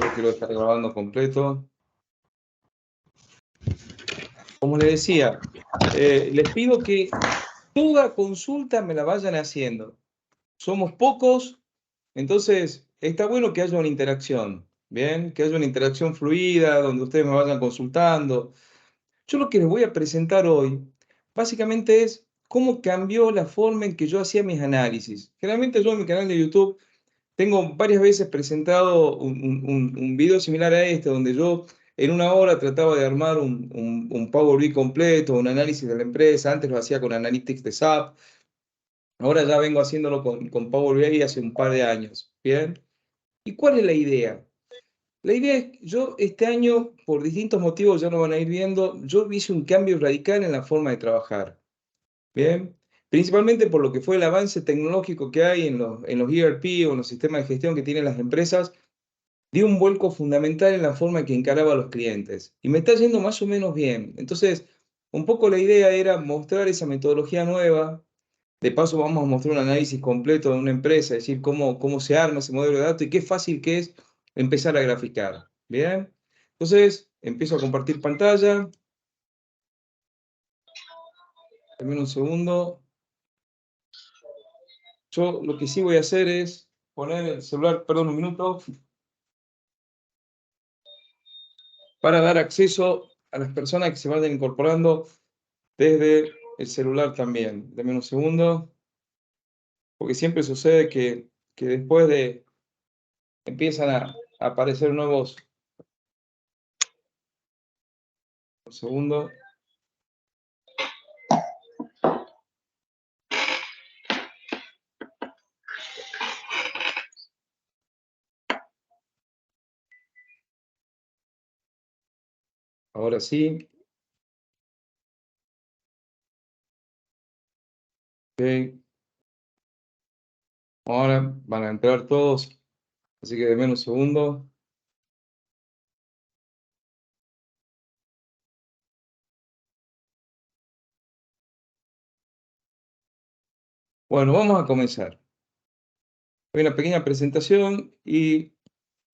lo quiero dejar grabando completo. Como les decía, les pido que toda consulta me la vayan haciendo. Somos pocos, entonces está bueno que haya una interacción, ¿bien? Que haya una interacción fluida, donde ustedes me vayan consultando. Yo lo que les voy a presentar hoy, básicamente es cómo cambió la forma en que yo hacía mis análisis. Generalmente yo en mi canal de YouTube tengo varias veces presentado un video similar a este, donde yo en una hora trataba de armar un Power BI completo, un análisis de la empresa. Antes lo hacía con Analytics de SAP, ahora ya vengo haciéndolo con Power BI hace un par de años. ¿Bien? ¿Y cuál es la idea? La idea es que yo este año, por distintos motivos, ya lo van a ir viendo, yo hice un cambio radical en la forma de trabajar. ¿Bien? Principalmente por lo que fue el avance tecnológico que hay en los ERP o en los sistemas de gestión que tienen las empresas, dio un vuelco fundamental en la forma en que encaraba a los clientes. Y me está yendo más o menos bien. Entonces, un poco la idea era mostrar esa metodología nueva. De paso, vamos a mostrar un análisis completo de una empresa, es decir, cómo se arma ese modelo de datos y qué fácil que es empezar a graficar. ¿Bien? Entonces, empiezo a compartir pantalla. Dame un segundo. Yo lo que sí voy a hacer es poner el celular, perdón, un minuto, para dar acceso a las personas que se vayan incorporando desde el celular también. Deme un segundo, porque siempre sucede que después de empiezan a aparecer nuevos. Un segundo. Ahora sí. Ok. Ahora van a entrar todos, así que denme un segundo. Bueno, vamos a comenzar. Hay una pequeña presentación y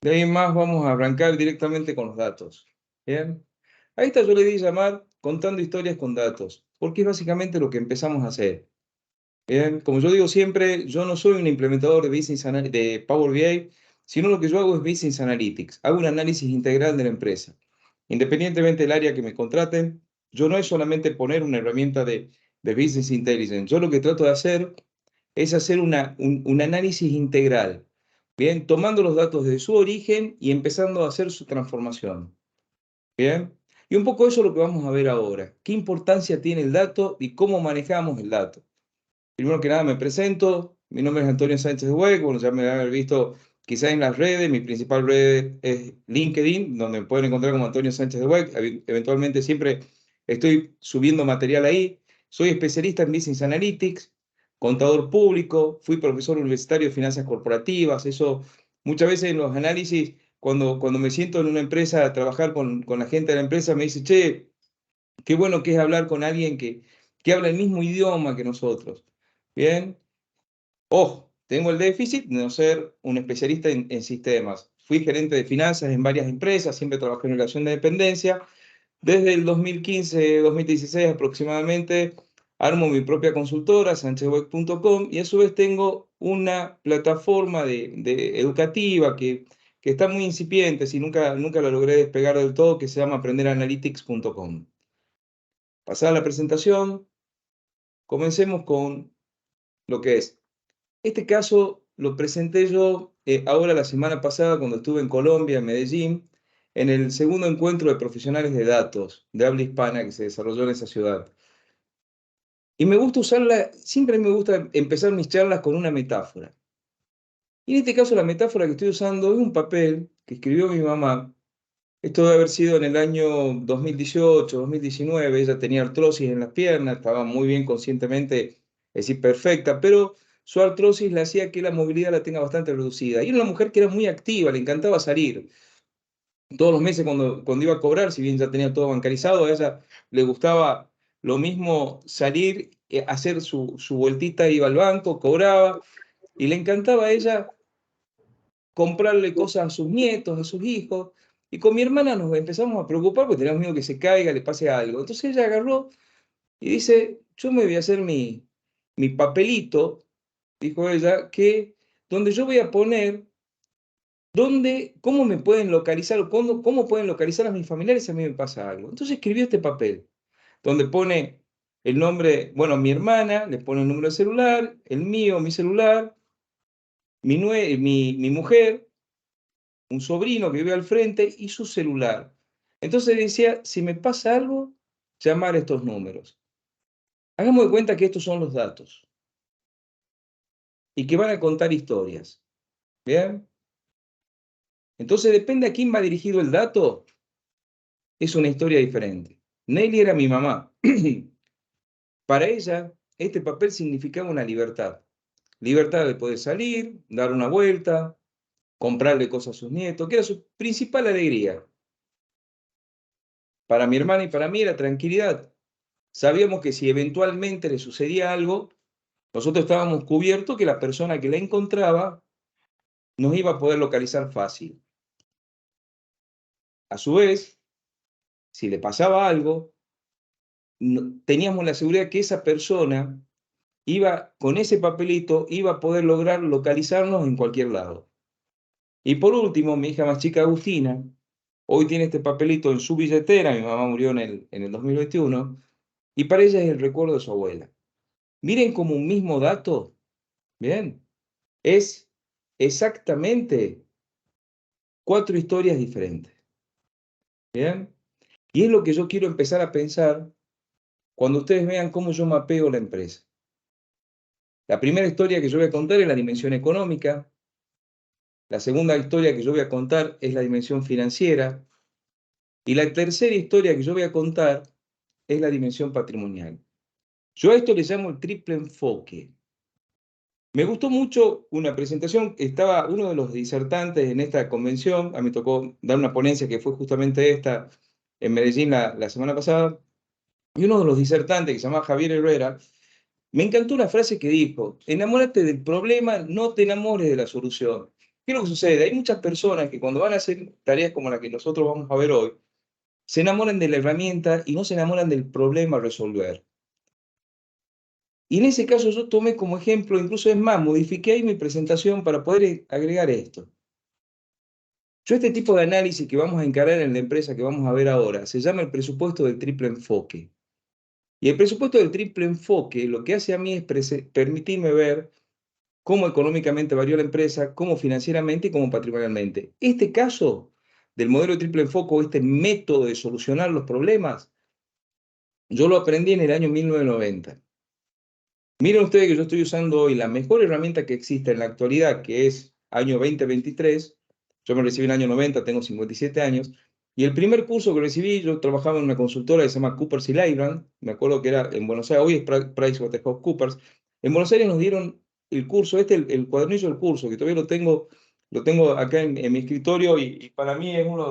de ahí en más vamos a arrancar directamente con los datos. ¿Bien? A esta yo le di llamar contando historias con datos, porque es básicamente lo que empezamos a hacer. Bien, como yo digo siempre, yo no soy un implementador de de Power BI, sino lo que yo hago es Business Analytics. Hago un análisis integral de la empresa. Independientemente del área que me contraten, yo no es solamente poner una herramienta de Business Intelligence. Yo lo que trato de hacer es hacer un análisis integral, bien, tomando los datos de su origen y empezando a hacer su transformación. Bien, y un poco eso es lo que vamos a ver ahora. ¿Qué importancia tiene el dato y cómo manejamos el dato? Primero que nada me presento, mi nombre es Antonio Sánchez de Hueco, bueno, ya me han visto quizás en las redes, mi principal red es LinkedIn, donde me pueden encontrar como Antonio Sánchez de Hueco, eventualmente siempre estoy subiendo material ahí. Soy especialista en Business Analytics, contador público, fui profesor universitario de finanzas corporativas. Eso muchas veces en los análisis, cuando me siento en una empresa a trabajar con la gente de la empresa, me dice, che, qué bueno que es hablar con alguien que habla el mismo idioma que nosotros. Bien, ojo, tengo el déficit de no ser un especialista en sistemas. Fui gerente de finanzas en varias empresas, siempre trabajé en relación de dependencia. Desde el 2015-2016 aproximadamente, armo mi propia consultora, sanchezweb.com, y a su vez tengo una plataforma educativa que está muy incipiente, si nunca la logré despegar del todo, que se llama aprenderanalytics.com. Pasada la presentación, comencemos con lo que es. Este caso lo presenté yo ahora la semana pasada cuando estuve en Colombia, en Medellín, en el segundo encuentro de profesionales de datos de habla hispana que se desarrolló en esa ciudad. Y me gusta usarla, siempre me gusta empezar mis charlas con una metáfora. Y en este caso la metáfora que estoy usando es un papel que escribió mi mamá. Esto debe haber sido en el año 2018, 2019. Ella tenía artrosis en las piernas, estaba muy bien conscientemente, es decir, perfecta, pero su artrosis le hacía que la movilidad la tenga bastante reducida. Y era una mujer que era muy activa, le encantaba salir. Todos los meses cuando iba a cobrar, si bien ya tenía todo bancarizado, a ella le gustaba lo mismo salir, hacer su vueltita, iba al banco, cobraba, y le encantaba a ella comprarle cosas a sus nietos, a sus hijos. Y con mi hermana nos empezamos a preocupar porque teníamos miedo que se caiga, le pase algo. Entonces ella agarró y dice, yo me voy a hacer mi papelito, dijo ella, donde yo voy a poner cómo me pueden localizar o cómo pueden localizar a mis familiares si a mí me pasa algo. Entonces escribió este papel, donde pone el nombre, bueno, mi hermana, le pone el número de celular, el mío, mi celular, mi mujer, un sobrino que vive al frente y su celular. Entonces decía, si me pasa algo, llamar a estos números. Hagamos de cuenta que estos son los datos y que van a contar historias. ¿Bien? Entonces depende a quién va dirigido el dato, es una historia diferente. Nelly era mi mamá. Para ella, este papel significaba una libertad. Libertad de poder salir, dar una vuelta, comprarle cosas a sus nietos, que era su principal alegría. Para mi hermana y para mí era tranquilidad. Sabíamos que si eventualmente le sucedía algo, nosotros estábamos cubiertos que la persona que la encontraba nos iba a poder localizar fácil. A su vez, si le pasaba algo, teníamos la seguridad que esa persona con ese papelito, iba a poder lograr localizarnos en cualquier lado. Y por último, mi hija más chica, Agustina, hoy tiene este papelito en su billetera, mi mamá murió en el 2021, y para ella es el recuerdo de su abuela. Miren como un mismo dato, ¿bien? Es exactamente 4 historias diferentes, ¿bien? Y es lo que yo quiero empezar a pensar cuando ustedes vean cómo yo mapeo la empresa. La primera historia que yo voy a contar es la dimensión económica. La segunda historia que yo voy a contar es la dimensión financiera. Y la tercera historia que yo voy a contar es la dimensión patrimonial. Yo a esto le llamo el triple enfoque. Me gustó mucho una presentación, estaba uno de los disertantes en esta convención, a mí me tocó dar una ponencia que fue justamente esta en Medellín la semana pasada, y uno de los disertantes, que se llama Javier Herrera, me encantó una frase que dijo, enamórate del problema, no te enamores de la solución. ¿Qué es lo que sucede? Hay muchas personas que cuando van a hacer tareas como la que nosotros vamos a ver hoy, se enamoran de la herramienta y no se enamoran del problema a resolver. Y en ese caso yo tomé como ejemplo, incluso es más, modifiqué ahí mi presentación para poder agregar esto. Yo este tipo de análisis que vamos a encarar en la empresa que vamos a ver ahora, se llama el presupuesto del triple enfoque. Y el presupuesto del triple enfoque lo que hace a mí es permitirme ver cómo económicamente varió la empresa, cómo financieramente y cómo patrimonialmente. Este caso del modelo de triple enfoque, este método de solucionar los problemas, yo lo aprendí en el año 1990. Miren ustedes que yo estoy usando hoy la mejor herramienta que existe en la actualidad, que es año 2023. Yo me recibí en el año 90, tengo 57 años. Y el primer curso que recibí, yo trabajaba en una consultora que se llama Coopers y Lybrand. Me acuerdo que era en Buenos Aires, hoy es PricewaterhouseCoopers. En Buenos Aires nos dieron el curso, el cuadernillo del curso, que todavía lo tengo acá en mi escritorio y para mí es uno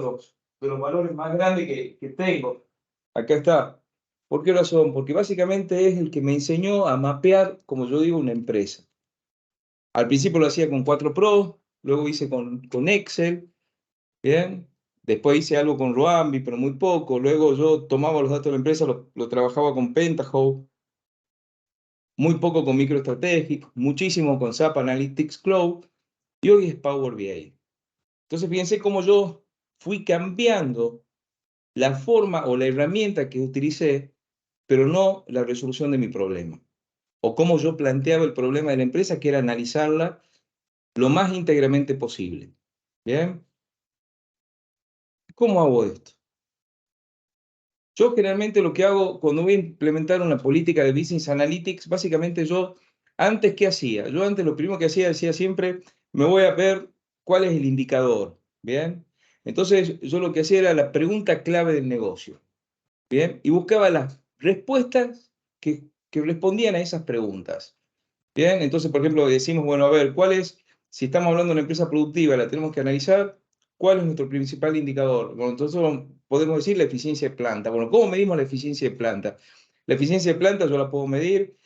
de los valores más grandes que tengo. Acá está. ¿Por qué razón? Porque básicamente es el que me enseñó a mapear, como yo digo, una empresa. Al principio lo hacía con 4Pro, luego hice con Excel, ¿bien? Después hice algo con Roambi, pero muy poco. Luego yo tomaba los datos de la empresa, lo trabajaba con Pentaho, muy poco con MicroStrategic, muchísimo con SAP Analytics Cloud, y hoy es Power BI. Entonces fíjense cómo yo fui cambiando la forma o la herramienta que utilicé, pero no la resolución de mi problema. O cómo yo planteaba el problema de la empresa, que era analizarla lo más íntegramente posible. ¿Bien? ¿Cómo hago esto? Yo generalmente lo que hago cuando voy a implementar una política de Business Analytics, básicamente yo, antes, ¿qué hacía? Yo antes lo primero que hacía, decía siempre, me voy a ver cuál es el indicador. ¿Bien? Entonces yo lo que hacía era la pregunta clave del negocio. ¿Bien? Y buscaba las respuestas que respondían a esas preguntas. Bien, entonces, por ejemplo, decimos, bueno, a ver, si estamos hablando de una empresa productiva, la tenemos que analizar, ¿cuál es nuestro principal indicador? Bueno, entonces podemos decir la eficiencia de planta. Bueno, ¿cómo medimos la eficiencia de planta? La eficiencia de planta yo la puedo medir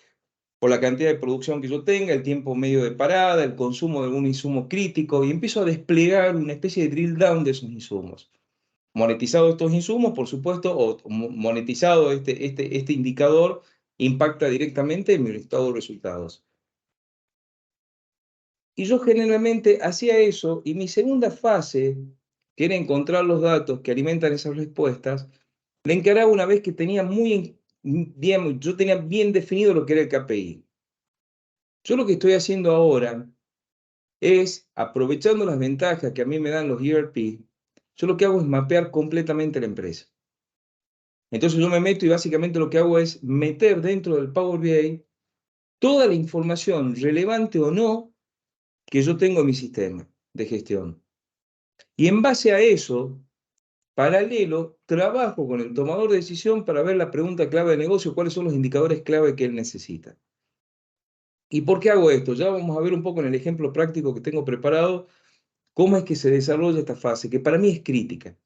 por la cantidad de producción que yo tenga, el tiempo medio de parada, el consumo de algún insumo crítico, y empiezo a desplegar una especie de drill down de esos insumos. Monetizado estos insumos, por supuesto, o monetizado este indicador, impacta directamente en mi estado de resultados. Y yo generalmente hacía eso, y mi segunda fase, que era encontrar los datos que alimentan esas respuestas, la encaraba una vez que tenía yo tenía bien definido lo que era el KPI. Yo lo que estoy haciendo ahora es, aprovechando las ventajas que a mí me dan los ERP, yo lo que hago es mapear completamente la empresa. Entonces yo me meto y básicamente lo que hago es meter dentro del Power BI toda la información relevante o no que yo tengo en mi sistema de gestión. Y en base a eso, paralelo, trabajo con el tomador de decisión para ver la pregunta clave de negocio, cuáles son los indicadores clave que él necesita. ¿Y por qué hago esto? Ya vamos a ver un poco en el ejemplo práctico que tengo preparado cómo es que se desarrolla esta fase, que para mí es crítica.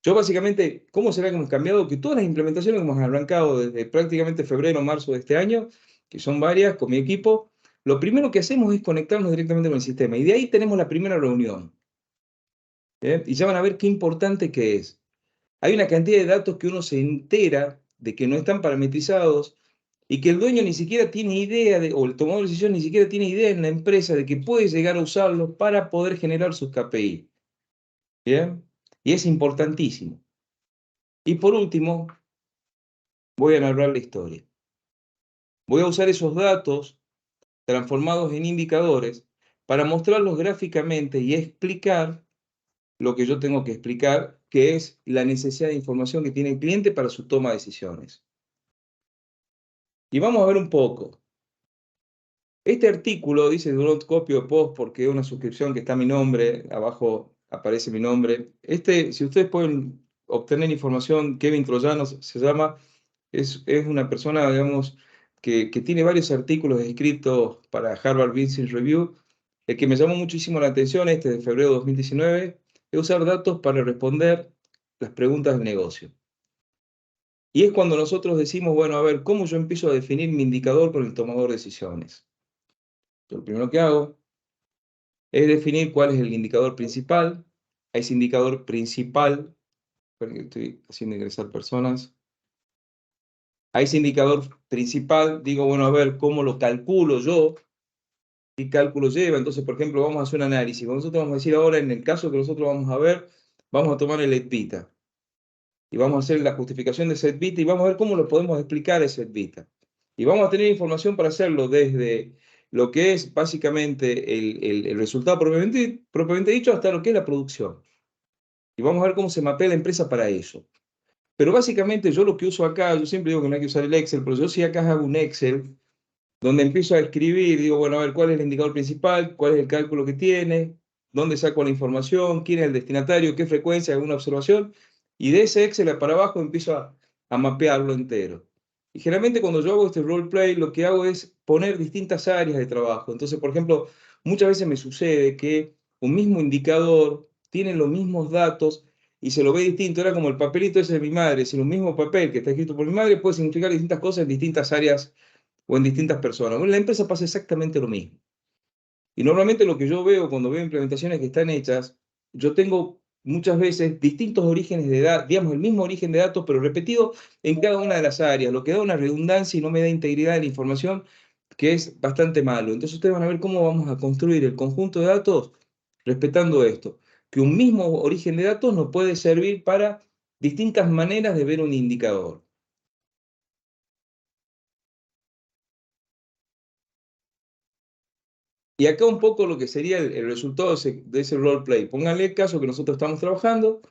Yo básicamente, ¿cómo será que hemos cambiado? Que todas las implementaciones que hemos arrancado desde prácticamente febrero o marzo de este año, que son varias con mi equipo, lo primero que hacemos es conectarnos directamente con el sistema. Y de ahí tenemos la primera reunión. Y ya van a ver qué importante que es. Hay una cantidad de datos que uno se entera de que no están parametrizados y que el dueño ni siquiera tiene idea, o el tomador de decisión ni siquiera tiene idea en la empresa de que puede llegar a usarlos para poder generar sus KPI. ¿Bien? Y es importantísimo. Y por último, voy a narrar la historia. Voy a usar esos datos transformados en indicadores para mostrarlos gráficamente y explicar lo que yo tengo que explicar, que es la necesidad de información que tiene el cliente para su toma de decisiones. Y vamos a ver un poco. Este artículo dice Do not copy or post porque es una suscripción que está a mi nombre, abajo aparece mi nombre. Si ustedes pueden obtener información, Kevin Troyano se llama, es una persona, digamos, que tiene varios artículos escritos para Harvard Business Review. El que me llamó muchísimo la atención, de febrero de 2019, es usar datos para responder las preguntas del negocio. Y es cuando nosotros decimos, bueno, a ver, ¿cómo yo empiezo a definir mi indicador con el tomador de decisiones? Yo lo primero que hago es definir cuál es el indicador principal. A ese indicador principal, esperen que estoy haciendo ingresar personas. A ese indicador principal digo, bueno, a ver, ¿cómo lo calculo yo? ¿Qué cálculo lleva? Entonces, por ejemplo, vamos a hacer un análisis. Nosotros vamos a decir ahora, en el caso que nosotros vamos a ver, vamos a tomar el EDVITA. Y vamos a hacer la justificación de ese EDVITA y vamos a ver cómo lo podemos explicar ese EDVITA. Y vamos a tener información para hacerlo desde lo que es básicamente el resultado propiamente dicho hasta lo que es la producción. Y vamos a ver cómo se mapea la empresa para eso. Pero básicamente yo lo que uso acá, yo siempre digo que no hay que usar el Excel, pero yo sí acá hago un Excel donde empiezo a escribir, digo, bueno, a ver, ¿cuál es el indicador principal? ¿Cuál es el cálculo que tiene? ¿Dónde saco la información? ¿Quién es el destinatario? ¿Qué frecuencia? ¿Alguna observación? Y de ese Excel para abajo empiezo a mapearlo entero. Y generalmente cuando yo hago este roleplay, lo que hago es poner distintas áreas de trabajo. Entonces, por ejemplo, muchas veces me sucede que un mismo indicador tiene los mismos datos y se lo ve distinto. Era como el papelito ese de mi madre. Si el mismo papel que está escrito por mi madre puede significar distintas cosas en distintas áreas o en distintas personas. Bueno, en la empresa pasa exactamente lo mismo. Y normalmente lo que yo veo cuando veo implementaciones que están hechas, yo tengo muchas veces distintos orígenes de datos, digamos, el mismo origen de datos, pero repetido en cada una de las áreas, lo que da una redundancia y no me da integridad de la información, que es bastante malo. Entonces ustedes van a ver cómo vamos a construir el conjunto de datos respetando esto, que un mismo origen de datos nos puede servir para distintas maneras de ver un indicador. Y acá un poco lo que sería el resultado de ese roleplay. Pónganle el caso que nosotros estamos trabajando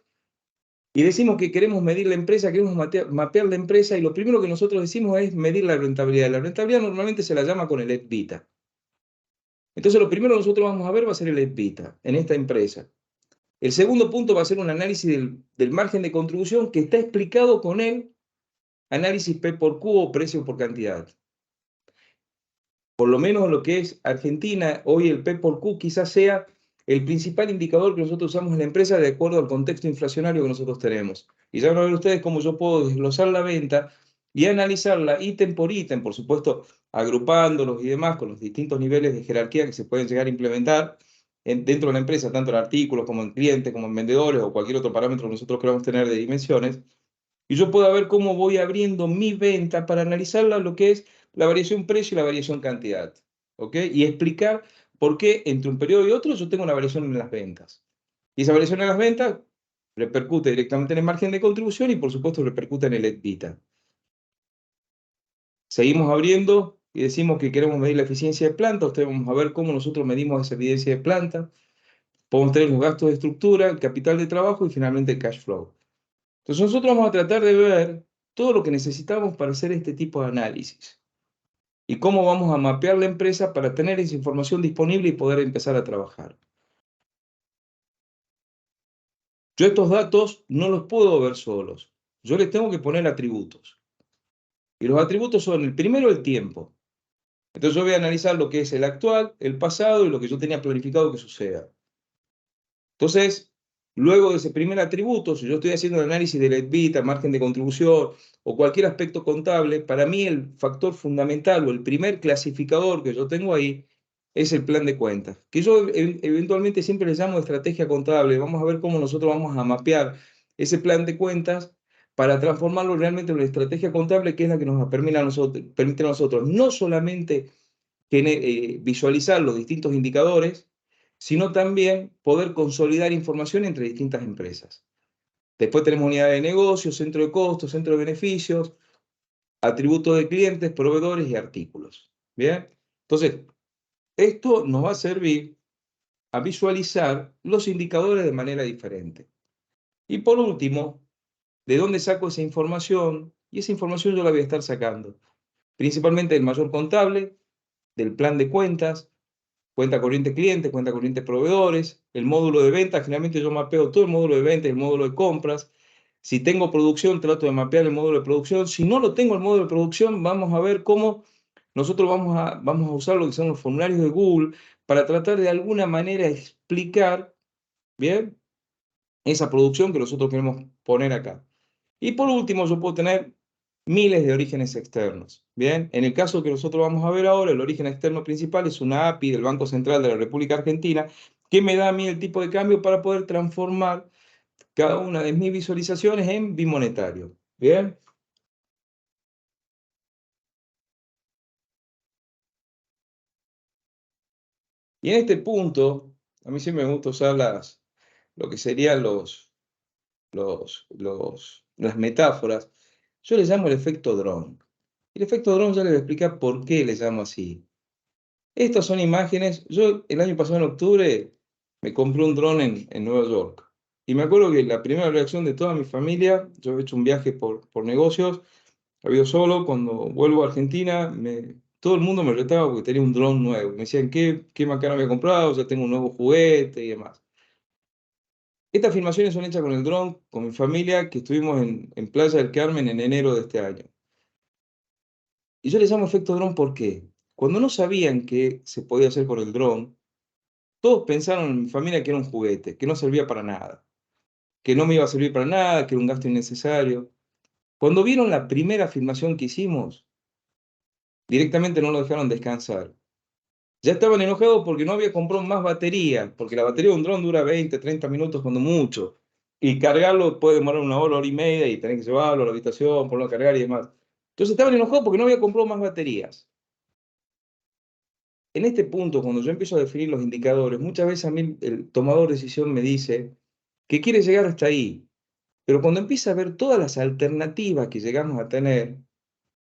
y decimos que queremos medir la empresa, queremos mapear la empresa y lo primero que nosotros decimos es medir la rentabilidad. La rentabilidad normalmente se la llama con el EBITDA. Entonces lo primero que nosotros vamos a ver va a ser el EBITDA en esta empresa. El segundo punto va a ser un análisis del margen de contribución que está explicado con el análisis P por Q o precio por cantidad. Por lo menos lo que es Argentina, hoy el P por Q quizás sea el principal indicador que nosotros usamos en la empresa de acuerdo al contexto inflacionario que nosotros tenemos. Y ya van a ver ustedes cómo yo puedo desglosar la venta y analizarla ítem por ítem, por supuesto, agrupándolos y demás con los distintos niveles de jerarquía que se pueden llegar a implementar dentro de la empresa, tanto en artículos como en clientes, como en vendedores o cualquier otro parámetro que nosotros queramos tener de dimensiones, y yo pueda ver cómo voy abriendo mi venta para analizarla lo que es la variación precio y la variación cantidad, ¿ok? Y explicar por qué entre un periodo y otro yo tengo una variación en las ventas. Y esa variación en las ventas repercute directamente en el margen de contribución y por supuesto repercute en el EBITDA. Seguimos abriendo y decimos que queremos medir la eficiencia de planta. Ustedes vamos a ver cómo nosotros medimos esa eficiencia de planta. Podemos tener los gastos de estructura, el capital de trabajo y finalmente el cash flow. Entonces nosotros vamos a tratar de ver todo lo que necesitamos para hacer este tipo de análisis y cómo vamos a mapear la empresa para tener esa información disponible y poder empezar a trabajar. Yo estos datos no los puedo ver solos. Yo les tengo que poner atributos. Y los atributos son el primero, el tiempo. Entonces yo voy a analizar lo que es el actual, el pasado y lo que yo tenía planificado que suceda. Entonces, luego de ese primer atributo, si yo estoy haciendo el análisis del EBITDA, margen de contribución o cualquier aspecto contable, para mí el factor fundamental o el primer clasificador que yo tengo ahí es el plan de cuentas, que yo eventualmente siempre le llamo estrategia contable. Vamos a ver cómo nosotros vamos a mapear ese plan de cuentas para transformarlo realmente en una estrategia contable que es la que nos permite a nosotros no solamente visualizar los distintos indicadores, sino también poder consolidar información entre distintas empresas. Después tenemos unidades de negocio, centro de costos, centro de beneficios, atributos de clientes, proveedores y artículos. ¿Bien? Entonces, esto nos va a servir a visualizar los indicadores de manera diferente. Y por último, ¿de dónde saco esa información? Y esa información yo la voy a estar sacando principalmente del mayor contable, del plan de cuentas, cuenta corriente cliente, cuenta corriente proveedores, el módulo de venta. Finalmente yo mapeo todo el módulo de venta y el módulo de compras. Si tengo producción, trato de mapear el módulo de producción. Si no lo tengo el módulo de producción, vamos a ver cómo nosotros vamos a usar lo que son los formularios de Google para tratar de alguna manera explicar, ¿bien?, esa producción que nosotros queremos poner acá. Y por último, yo puedo tener miles de orígenes externos. Bien, en el caso que nosotros vamos a ver ahora, el origen externo principal es una API del Banco Central de la República Argentina que me da a mí el tipo de cambio para poder transformar cada una de mis visualizaciones en bimonetario. Bien, y en este punto, a mí sí me gusta usar lo que serían las metáforas. Yo le llamo el efecto dron. El efecto dron ya les voy a explicar por qué le llamo así. Estas son imágenes. Yo el año pasado en octubre me compré un dron en Nueva York. Y me acuerdo que la primera reacción de toda mi familia, yo he hecho un viaje por negocios, había solo, cuando vuelvo a Argentina, todo el mundo me retaba porque tenía un dron nuevo. Me decían, ¿qué macana había comprado? Ya tengo un nuevo juguete y demás. Estas filmaciones son hechas con el dron, con mi familia, que estuvimos en Playa del Carmen en enero de este año. Y yo les llamo efecto dron porque cuando no sabían qué se podía hacer con el dron, todos pensaron en mi familia que era un juguete, que no servía para nada, que no me iba a servir para nada, que era un gasto innecesario. Cuando vieron la primera filmación que hicimos, directamente no lo dejaron descansar. Ya estaban enojados porque no había comprado más batería, porque la batería de un dron dura 20, 30 minutos cuando mucho. Y cargarlo puede demorar una hora, hora y media, y tener que llevarlo a la habitación, ponerlo a cargar y demás. Entonces estaban enojados porque no había comprado más baterías. En este punto, cuando yo empiezo a definir los indicadores, muchas veces a mí el tomador de decisión me dice que quiere llegar hasta ahí, pero cuando empieza a ver todas las alternativas que llegamos a tener,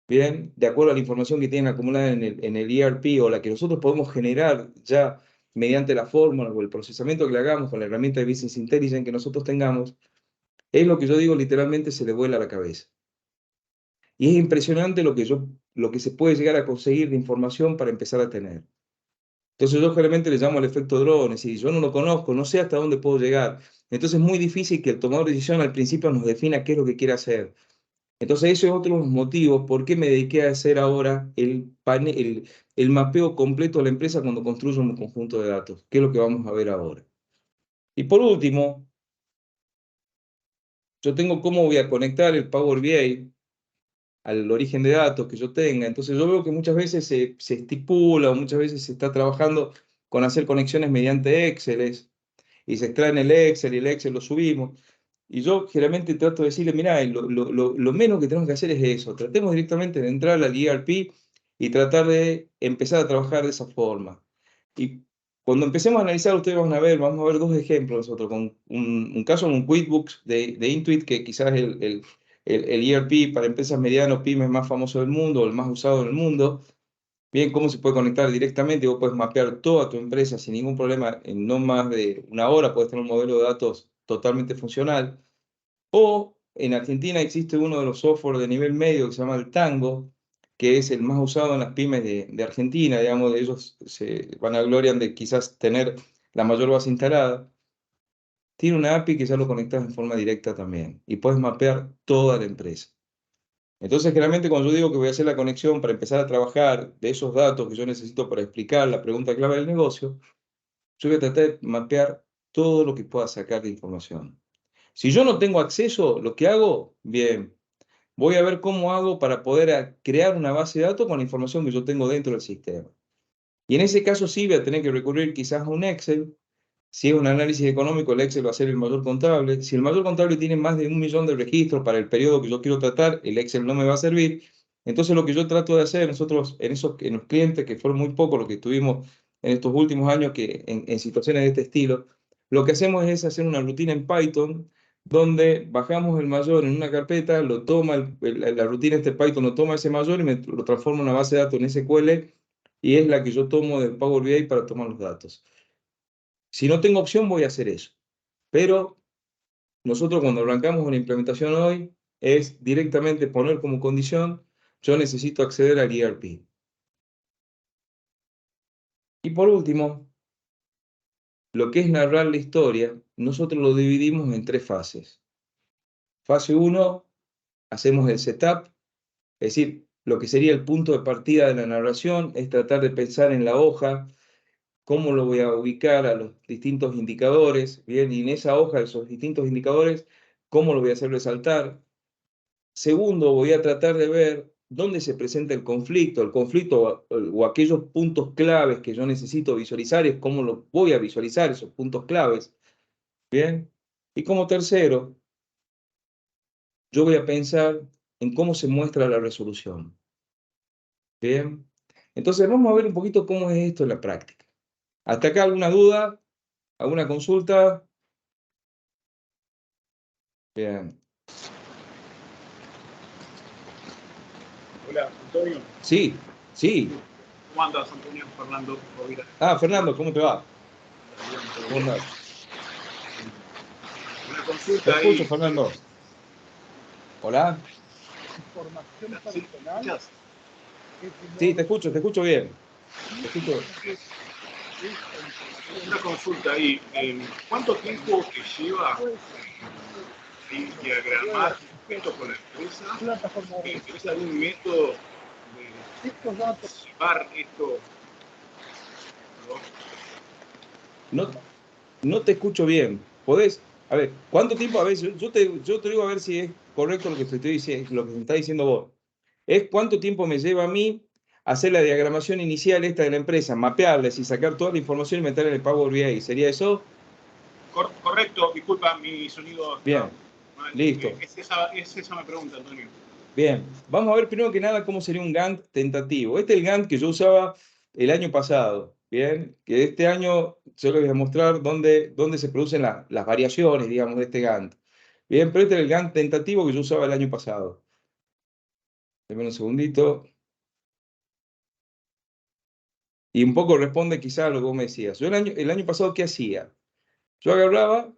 bien, de acuerdo a la información que tienen acumulada en el ERP o la que nosotros podemos generar ya mediante la fórmula o el procesamiento que le hagamos con la herramienta de Business Intelligence que nosotros tengamos, es lo que yo digo, literalmente se le vuela la cabeza. Y es impresionante lo que se puede llegar a conseguir de información para empezar a tener. Entonces yo generalmente le llamo el efecto drone, es decir, yo no lo conozco, no sé hasta dónde puedo llegar. Entonces es muy difícil que el tomador de decisión al principio nos defina qué es lo que quiere hacer. Entonces ese es otro de los motivos por qué me dediqué a hacer ahora el mapeo completo de la empresa cuando construyo un conjunto de datos, que es lo que vamos a ver ahora. Y por último, yo tengo cómo voy a conectar el Power BI al origen de datos que yo tenga. Entonces yo veo que muchas veces se estipula o muchas veces se está trabajando con hacer conexiones mediante Excel y se extrae en el Excel y el Excel lo subimos. Y yo generalmente trato de decirle, mirá, lo menos que tenemos que hacer es eso. Tratemos directamente de entrar al ERP y tratar de empezar a trabajar de esa forma. Y cuando empecemos a analizar, ustedes vamos a ver dos ejemplos nosotros, con un caso con QuickBooks de Intuit, que quizás es el ERP para empresas medianas, pymes más famoso del mundo, o el más usado en el mundo. Bien, cómo se puede conectar directamente, vos puedes mapear toda tu empresa sin ningún problema, en no más de una hora puedes tener un modelo de datos totalmente funcional. O en Argentina existe uno de los software de nivel medio que se llama el Tango, que es el más usado en las pymes de Argentina, digamos, de ellos se vanaglorian de quizás tener la mayor base instalada. Tiene una API que ya lo conectas en forma directa también y puedes mapear toda la empresa. Entonces, generalmente cuando yo digo que voy a hacer la conexión para empezar a trabajar de esos datos que yo necesito para explicar la pregunta clave del negocio, yo voy a tratar de mapear todo lo que pueda sacar de información. Si yo no tengo acceso, lo que hago, bien, voy a ver cómo hago para poder crear una base de datos con la información que yo tengo dentro del sistema. Y en ese caso sí voy a tener que recurrir quizás a un Excel. Si es un análisis económico, el Excel va a ser el mayor contable. Si el mayor contable tiene más de 1 millón de registros para el periodo que yo quiero tratar, el Excel no me va a servir. Entonces lo que yo trato de hacer nosotros, en los clientes, que fueron muy pocos los que tuvimos en estos últimos años que, en situaciones de este estilo, lo que hacemos es hacer una rutina en Python donde bajamos el mayor en una carpeta, lo toma la rutina este Python, lo toma ese mayor y lo transforma en una base de datos en SQL y es la que yo tomo del Power BI para tomar los datos. Si no tengo opción, voy a hacer eso. Pero nosotros cuando arrancamos una implementación hoy, es directamente poner como condición, yo necesito acceder al ERP. Y por último, lo que es narrar la historia, nosotros lo dividimos en 3 fases. Fase 1, hacemos el setup, es decir, lo que sería el punto de partida de la narración, es tratar de pensar en la hoja, cómo lo voy a ubicar a los distintos indicadores, bien, y en esa hoja, esos distintos indicadores, cómo lo voy a hacer resaltar. Segundo, voy a tratar de ver dónde se presenta el conflicto o aquellos puntos claves que yo necesito visualizar, es cómo lo voy a visualizar esos puntos claves, bien. Y como tercero, yo voy a pensar en cómo se muestra la resolución, bien. Entonces vamos a ver un poquito cómo es esto en la práctica. ¿Hasta acá alguna duda? ¿Alguna consulta? Bien. Hola, Antonio. Sí, sí. ¿Cómo andas, Antonio? Fernando Rovira. Ah, Fernando, ¿cómo te va? ¿Todo ¿Cómo bien? andás? Una Te consulta escucho, ahí. Fernando. Hola. Información personal. Sí, te escucho bien. Te escucho. Una consulta ahí. ¿Cuánto tiempo te lleva diagramar esto con la empresa? ¿Es algún método de llevar esto? No, no te escucho bien. ¿Podés? A ver, ¿cuánto tiempo? A ver, yo te digo a ver si es correcto lo que te estoy diciendo, lo que me está diciendo vos. Es cuánto tiempo me lleva a mí hacer la diagramación inicial esta de la empresa, mapearles y sacar toda la información y meterla en el Power BI. ¿Sería eso? Correcto, disculpa, mi sonido está Bien, mal. listo. Es esa mi pregunta, Antonio. Bien, vamos a ver primero que nada cómo sería un Gantt tentativo. Este es el Gantt que yo usaba el año pasado, bien, que este año yo les voy a mostrar dónde se producen las variaciones, digamos, de este Gantt. Bien, pero este es el Gantt tentativo que yo usaba el año pasado. Deme un segundito. Y un poco responde quizá a lo que vos me decías. Yo el año pasado, ¿qué hacía? Yo agarraba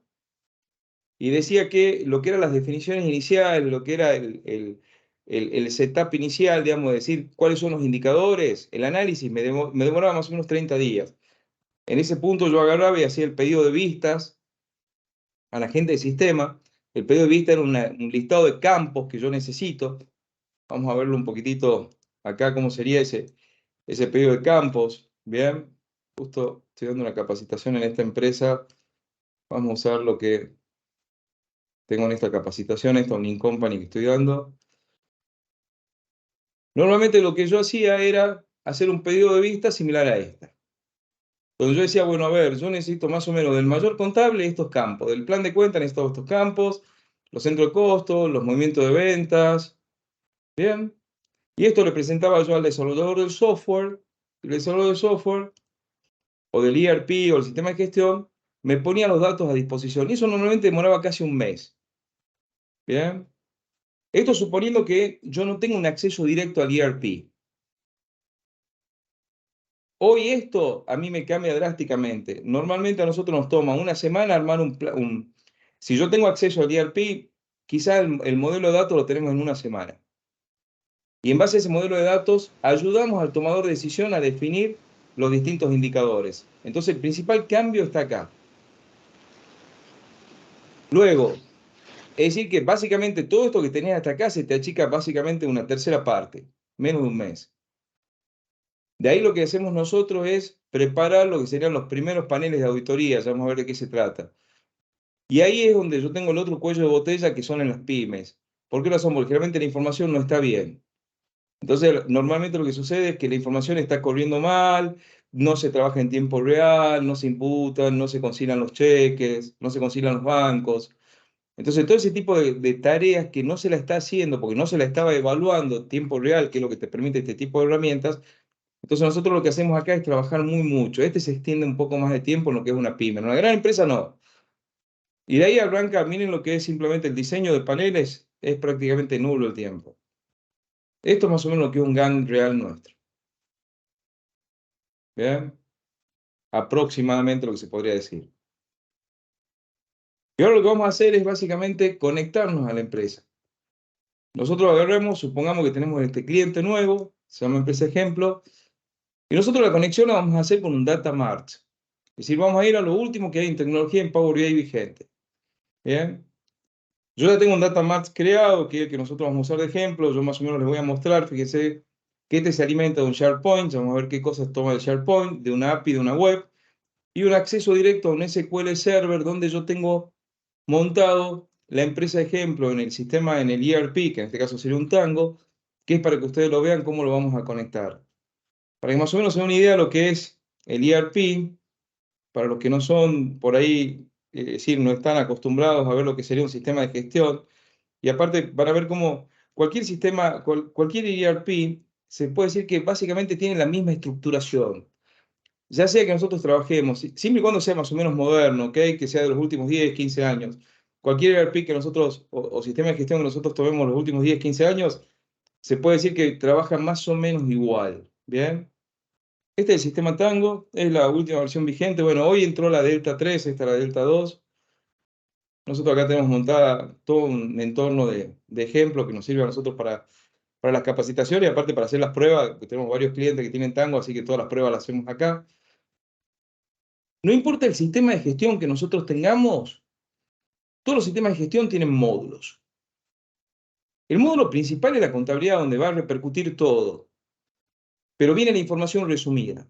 y decía que lo que eran las definiciones iniciales, lo que era el setup inicial, digamos, decir cuáles son los indicadores, el análisis me demoraba más o menos 30 días. En ese punto yo agarraba y hacía el pedido de vistas a la gente del sistema. El pedido de vista era un listado de campos que yo necesito. Vamos a verlo un poquitito acá, cómo sería ese pedido de campos. Bien, justo estoy dando una capacitación en esta empresa. Vamos a usar lo que tengo en esta capacitación, esta Unin Company que estoy dando. Normalmente lo que yo hacía era hacer un pedido de vista similar a esta. Donde yo decía, bueno, a ver, yo necesito más o menos del mayor contable estos campos, del plan de cuenta necesito estos campos, los centros de costos, los movimientos de ventas, ¿bien? Y esto le presentaba yo al desarrollador del software, y el desarrollador del software, o del ERP, o el sistema de gestión, me ponía los datos a disposición. Y eso normalmente demoraba casi un mes, ¿bien? Esto suponiendo que yo no tengo un acceso directo al ERP. Hoy esto a mí me cambia drásticamente. Normalmente a nosotros nos toma una semana armar un. Si yo tengo acceso al ERP, quizás el modelo de datos lo tenemos en una semana. Y en base a ese modelo de datos, ayudamos al tomador de decisión a definir los distintos indicadores. Entonces, el principal cambio está acá. Luego, es decir que básicamente todo esto que tenías hasta acá se te achica básicamente una tercera parte, menos de un mes. De ahí lo que hacemos nosotros es preparar lo que serían los primeros paneles de auditoría, ya vamos a ver de qué se trata. Y ahí es donde yo tengo el otro cuello de botella que son en las pymes. ¿Por qué razón? Porque realmente la información no está bien. Entonces, normalmente lo que sucede es que la información está corriendo mal, no se trabaja en tiempo real, no se imputan, no se concilian los cheques, no se concilian los bancos. Entonces, todo ese tipo de tareas que no se la está haciendo porque no se la estaba evaluando en tiempo real, que es lo que te permite este tipo de herramientas. Entonces, nosotros lo que hacemos acá es trabajar muy mucho. Este se extiende un poco más de tiempo en lo que es una pyme. En una gran empresa no. Y de ahí arranca, miren lo que es simplemente el diseño de paneles, es prácticamente nulo el tiempo. Esto es más o menos lo que es un GAN real nuestro. ¿Bien? Aproximadamente lo que se podría decir. Y ahora lo que vamos a hacer es básicamente conectarnos a la empresa. Nosotros agarramos, supongamos que tenemos este cliente nuevo, se llama empresa ejemplo, y nosotros la conexión la vamos a hacer con un data mart. Es decir, vamos a ir a lo último que hay en tecnología en Power BI vigente. ¿Bien? Yo ya tengo un data mart creado, que es el que nosotros vamos a usar de ejemplo. Yo más o menos les voy a mostrar, fíjense, que este se alimenta de un SharePoint. Vamos a ver qué cosas toma el SharePoint, de una API, de una web, y un acceso directo a un SQL Server donde yo tengo montado la empresa ejemplo en el sistema, en el ERP, que en este caso sería un Tango, que es para que ustedes lo vean cómo lo vamos a conectar. Para que más o menos se den una idea de lo que es el ERP, para los que no son por ahí, es decir, no están acostumbrados a ver lo que sería un sistema de gestión, y aparte van a ver cómo cualquier sistema, cualquier ERP, se puede decir que básicamente tiene la misma estructuración. Ya sea que nosotros trabajemos, siempre y cuando sea más o menos moderno, ¿okay? Que sea de los últimos 10, 15 años. Cualquier ERP que nosotros, o sistema de gestión que nosotros tomemos los últimos 10, 15 años, se puede decir que trabaja más o menos igual. ¿Bien? Este es el sistema Tango, es la última versión vigente. Bueno, hoy entró la Delta 3, esta es la Delta 2. Nosotros acá tenemos montada todo un entorno de ejemplo que nos sirve a nosotros para las capacitaciones y aparte para hacer las pruebas, que tenemos varios clientes que tienen Tango, así que todas las pruebas las hacemos acá. No importa el sistema de gestión que nosotros tengamos, todos los sistemas de gestión tienen módulos. El módulo principal es la contabilidad, donde va a repercutir todo, pero viene la información resumida,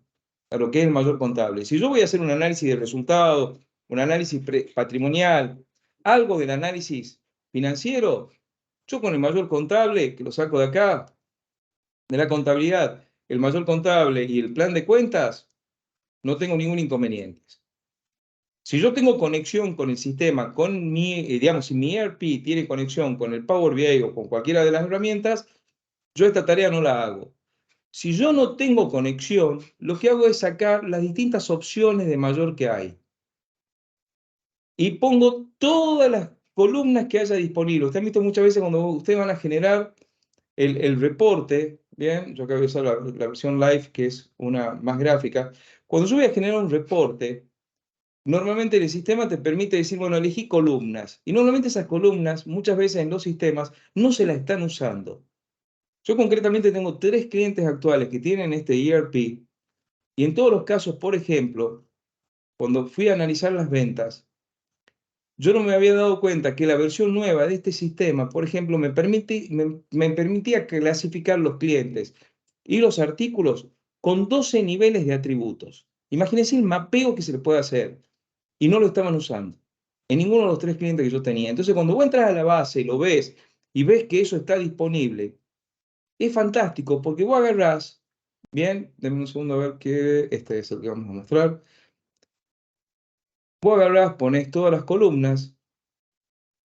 a lo que es el mayor contable. Si yo voy a hacer un análisis de resultados, un análisis patrimonial, algo del análisis financiero, yo con el mayor contable, que lo saco de acá, de la contabilidad, el mayor contable y el plan de cuentas, no tengo ningún inconveniente. Si yo tengo conexión con el sistema, con digamos, si mi ERP tiene conexión con el Power BI o con cualquiera de las herramientas, yo esta tarea no la hago. Si yo no tengo conexión, lo que hago es sacar las distintas opciones de mayor que hay. Y pongo todas las columnas que haya disponibles. Ustedes han visto muchas veces cuando ustedes van a generar el reporte, ¿bien? Yo acabo de usar la versión live, que es una más gráfica. Cuando yo voy a generar un reporte, normalmente el sistema te permite decir, bueno, elegí columnas. Y normalmente esas columnas, muchas veces en los sistemas, no se las están usando. Yo concretamente tengo 3 clientes actuales que tienen este ERP y en todos los casos, por ejemplo, cuando fui a analizar las ventas, yo no me había dado cuenta que la versión nueva de este sistema, por ejemplo, me permitía clasificar los clientes y los artículos con 12 niveles de atributos. Imagínense el mapeo que se le puede hacer y no lo estaban usando en ninguno de los 3 clientes que yo tenía. Entonces, cuando vos entras a la base y lo ves y ves que eso está disponible, es fantástico porque vos agarrás, bien, denme un segundo a ver que este es el que vamos a mostrar. Vos agarrás, ponés todas las columnas,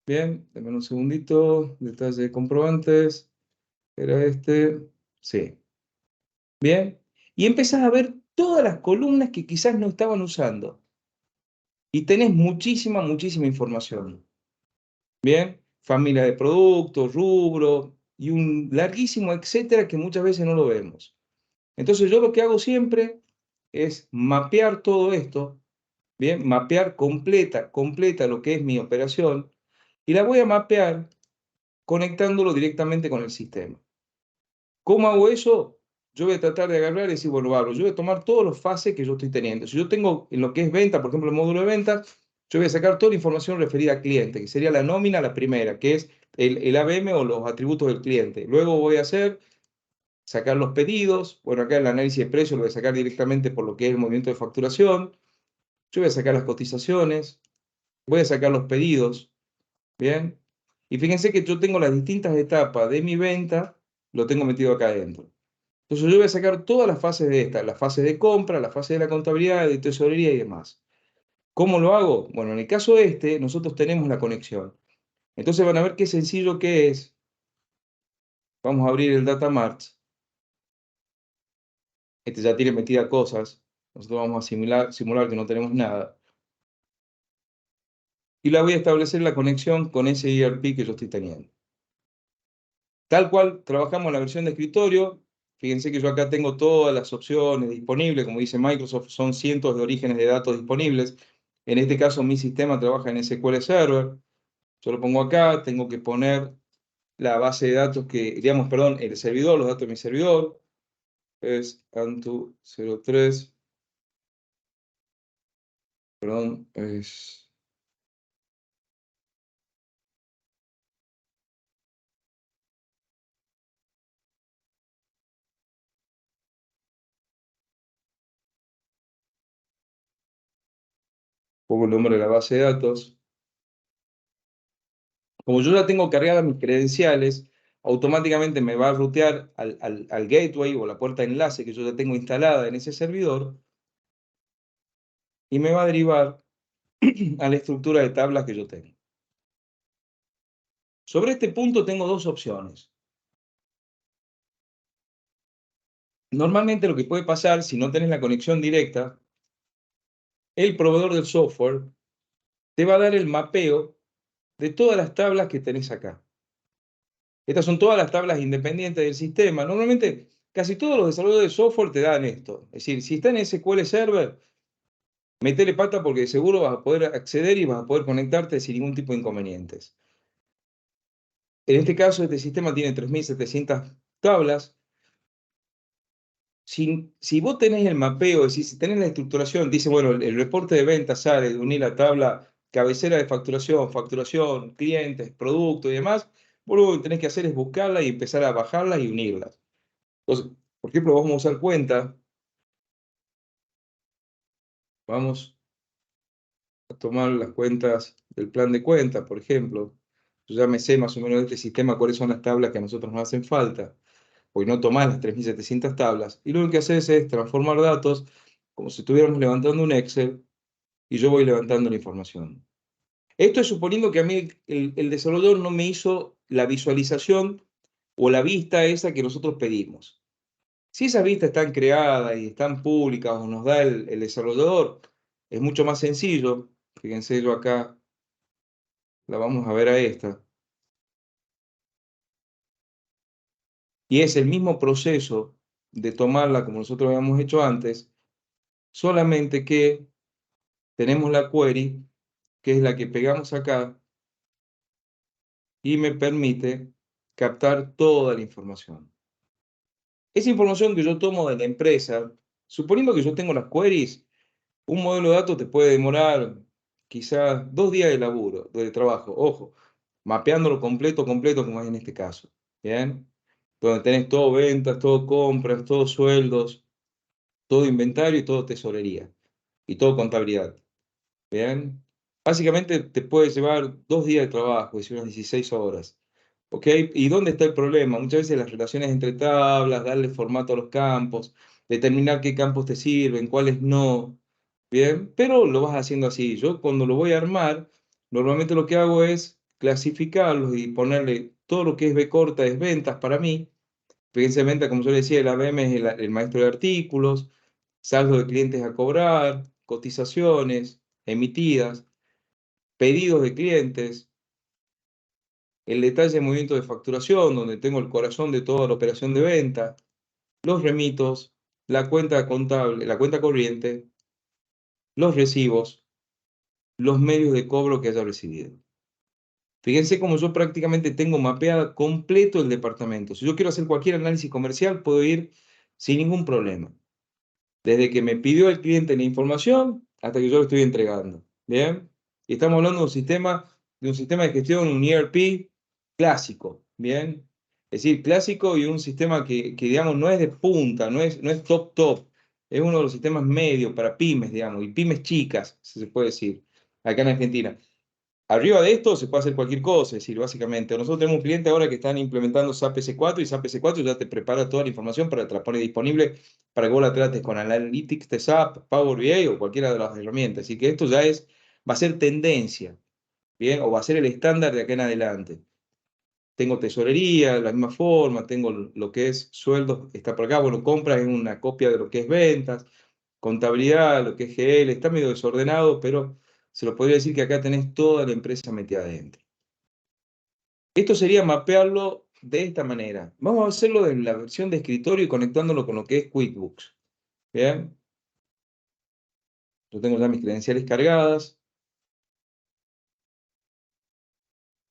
bien, denme un segundito, detalle de comprobantes, era este, sí, bien, y empezás a ver todas las columnas que quizás no estaban usando. Y tenés muchísima, muchísima información. Bien, familia de productos, rubro y un larguísimo etcétera que muchas veces no lo vemos. Entonces yo lo que hago siempre es mapear todo esto, bien, mapear completa lo que es mi operación y la voy a mapear conectándolo directamente con el sistema. ¿Cómo hago eso? Yo voy a tratar de agarrar y decir, bueno, Pablo, yo voy a tomar todos los fases que yo estoy teniendo. Si yo tengo en lo que es venta, por ejemplo, el módulo de venta, yo voy a sacar toda la información referida al cliente, que sería la nómina, la primera, que es el ABM o los atributos del cliente. Luego voy a sacar los pedidos. Bueno, acá el análisis de precios lo voy a sacar directamente por lo que es el movimiento de facturación. Yo voy a sacar las cotizaciones, voy a sacar los pedidos, ¿bien? Y fíjense que yo tengo las distintas etapas de mi venta, lo tengo metido acá adentro. Entonces yo voy a sacar todas las fases de esta, la fase de compra, la fase de la contabilidad, de tesorería y demás. ¿Cómo lo hago? Bueno, en el caso este, nosotros tenemos la conexión. Entonces van a ver qué sencillo que es. Vamos a abrir el Data Mart. Este ya tiene metidas cosas. Nosotros vamos a simular que no tenemos nada. Y la voy a establecer la conexión con ese ERP que yo estoy teniendo. Tal cual trabajamos en la versión de escritorio. Fíjense que yo acá tengo todas las opciones disponibles. Como dice Microsoft, son cientos de orígenes de datos disponibles. En este caso, mi sistema trabaja en SQL Server. Yo lo pongo acá, tengo que poner la base de datos que, digamos, perdón, el servidor, los datos de mi servidor. Es Antu03, perdón, pongo el nombre de la base de datos. Como yo ya tengo cargadas mis credenciales, automáticamente me va a rutear al gateway o la puerta de enlace que yo ya tengo instalada en ese servidor y me va a derivar a la estructura de tablas que yo tengo. Sobre este punto tengo dos opciones. Normalmente lo que puede pasar si no tenés la conexión directa, el proveedor del software te va a dar el mapeo de todas las tablas que tenés acá. Estas son todas las tablas independientes del sistema. Normalmente casi todos los desarrolladores de software te dan esto. Es decir, si está en SQL Server, metele pata porque seguro vas a poder acceder y vas a poder conectarte sin ningún tipo de inconvenientes. En este caso, este sistema tiene 3.700 tablas. Si vos tenés el mapeo, es decir, si tenés la estructuración, dice, bueno, el reporte de ventas sale de unir la tabla cabecera de facturación, clientes, producto y demás, vos lo que tenés que hacer es buscarla y empezar a bajarlas y unirlas. Entonces, por ejemplo, vamos a usar cuenta, vamos a tomar las cuentas del plan de cuentas, por ejemplo. Yo ya me sé más o menos de este sistema cuáles son las tablas que a nosotros nos hacen falta, porque no tomás las 3.700 tablas. Y luego lo que haces es transformar datos como si estuviéramos levantando un Excel y yo voy levantando la información. Esto es suponiendo que a mí el desarrollador no me hizo la visualización o la vista esa que nosotros pedimos. Si esas vistas están creadas y están públicas o nos da el desarrollador, es mucho más sencillo. Fíjense, yo acá la vamos a ver a esta. Y es el mismo proceso de tomarla como nosotros habíamos hecho antes, solamente que tenemos la query, que es la que pegamos acá, y me permite captar toda la información. Esa información que yo tomo de la empresa, suponiendo que yo tengo las queries, un modelo de datos te puede demorar quizás 2 días de laburo, de trabajo, ojo, mapeándolo completo como es en este caso, ¿bien? Donde tenés todo ventas, todo compras, todos sueldos, todo inventario y todo tesorería, y todo contabilidad, ¿bien? Básicamente te puede llevar 2 días de trabajo, es decir, unas 16 horas. ¿Ok? ¿Y dónde está el problema? Muchas veces las relaciones entre tablas, darle formato a los campos, determinar qué campos te sirven, cuáles no. Bien, pero lo vas haciendo así. Yo cuando lo voy a armar, normalmente lo que hago es clasificarlos y ponerle todo lo que es B corta es ventas para mí. Fíjense, venta, como yo le decía, el ABM es el maestro de artículos, saldo de clientes a cobrar, cotizaciones emitidas, pedidos de clientes, el detalle de movimiento de facturación, donde tengo el corazón de toda la operación de venta, los remitos, la cuenta contable, la cuenta corriente, los recibos, los medios de cobro que haya recibido. Fíjense cómo yo prácticamente tengo mapeado completo el departamento. Si yo quiero hacer cualquier análisis comercial, puedo ir sin ningún problema. Desde que me pidió el cliente la información hasta que yo lo estoy entregando. ¿Bien? Y estamos hablando de un sistema de gestión, un ERP clásico. ¿Bien? Es decir, clásico y un sistema que digamos, no es de punta, no es top top. Es uno de los sistemas medios para pymes, digamos, y pymes chicas, si se puede decir, acá en Argentina. Arriba de esto se puede hacer cualquier cosa, es decir, básicamente, nosotros tenemos un cliente ahora que están implementando SAP S4 y SAP S4 ya te prepara toda la información para te la pone disponible para que vos la trates con Analytics de SAP, Power BI o cualquiera de las herramientas. Así que esto ya va a ser tendencia, ¿bien? O va a ser el estándar de acá en adelante. Tengo tesorería de la misma forma, tengo lo que es sueldos, está por acá, bueno, compras es una copia de lo que es ventas, contabilidad, lo que es GL, está medio desordenado, pero se lo podría decir que acá tenés toda la empresa metida adentro. Esto sería mapearlo de esta manera. Vamos a hacerlo en la versión de escritorio y conectándolo con lo que es QuickBooks. Bien, yo tengo ya mis credenciales cargadas,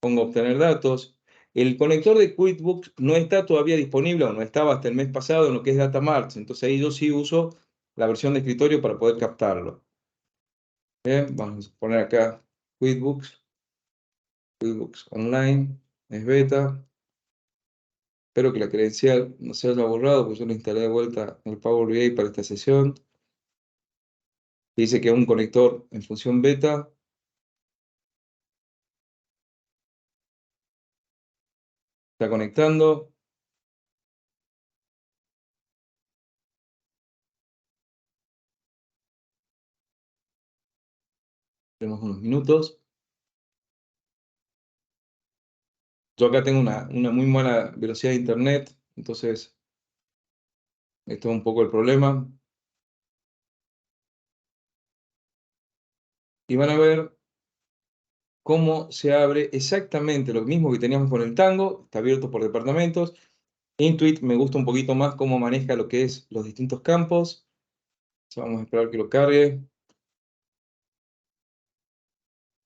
pongo obtener datos. El conector de QuickBooks no está todavía disponible o no estaba hasta el mes pasado en lo que es DataMarts. Entonces ahí yo sí uso la versión de escritorio para poder captarlo. Bien, vamos a poner acá QuickBooks, QuickBooks Online, es beta. Espero que la credencial no se haya borrado, porque yo le instalé de vuelta el Power BI para esta sesión. Dice que es un conector en función beta. Está conectando. Tenemos unos minutos. Yo acá tengo una muy mala velocidad de internet, entonces esto es un poco el problema. Y van a ver cómo se abre exactamente lo mismo que teníamos con el Tango. Está abierto por departamentos. Intuit me gusta un poquito más cómo maneja lo que es los distintos campos. Vamos a esperar que lo cargue.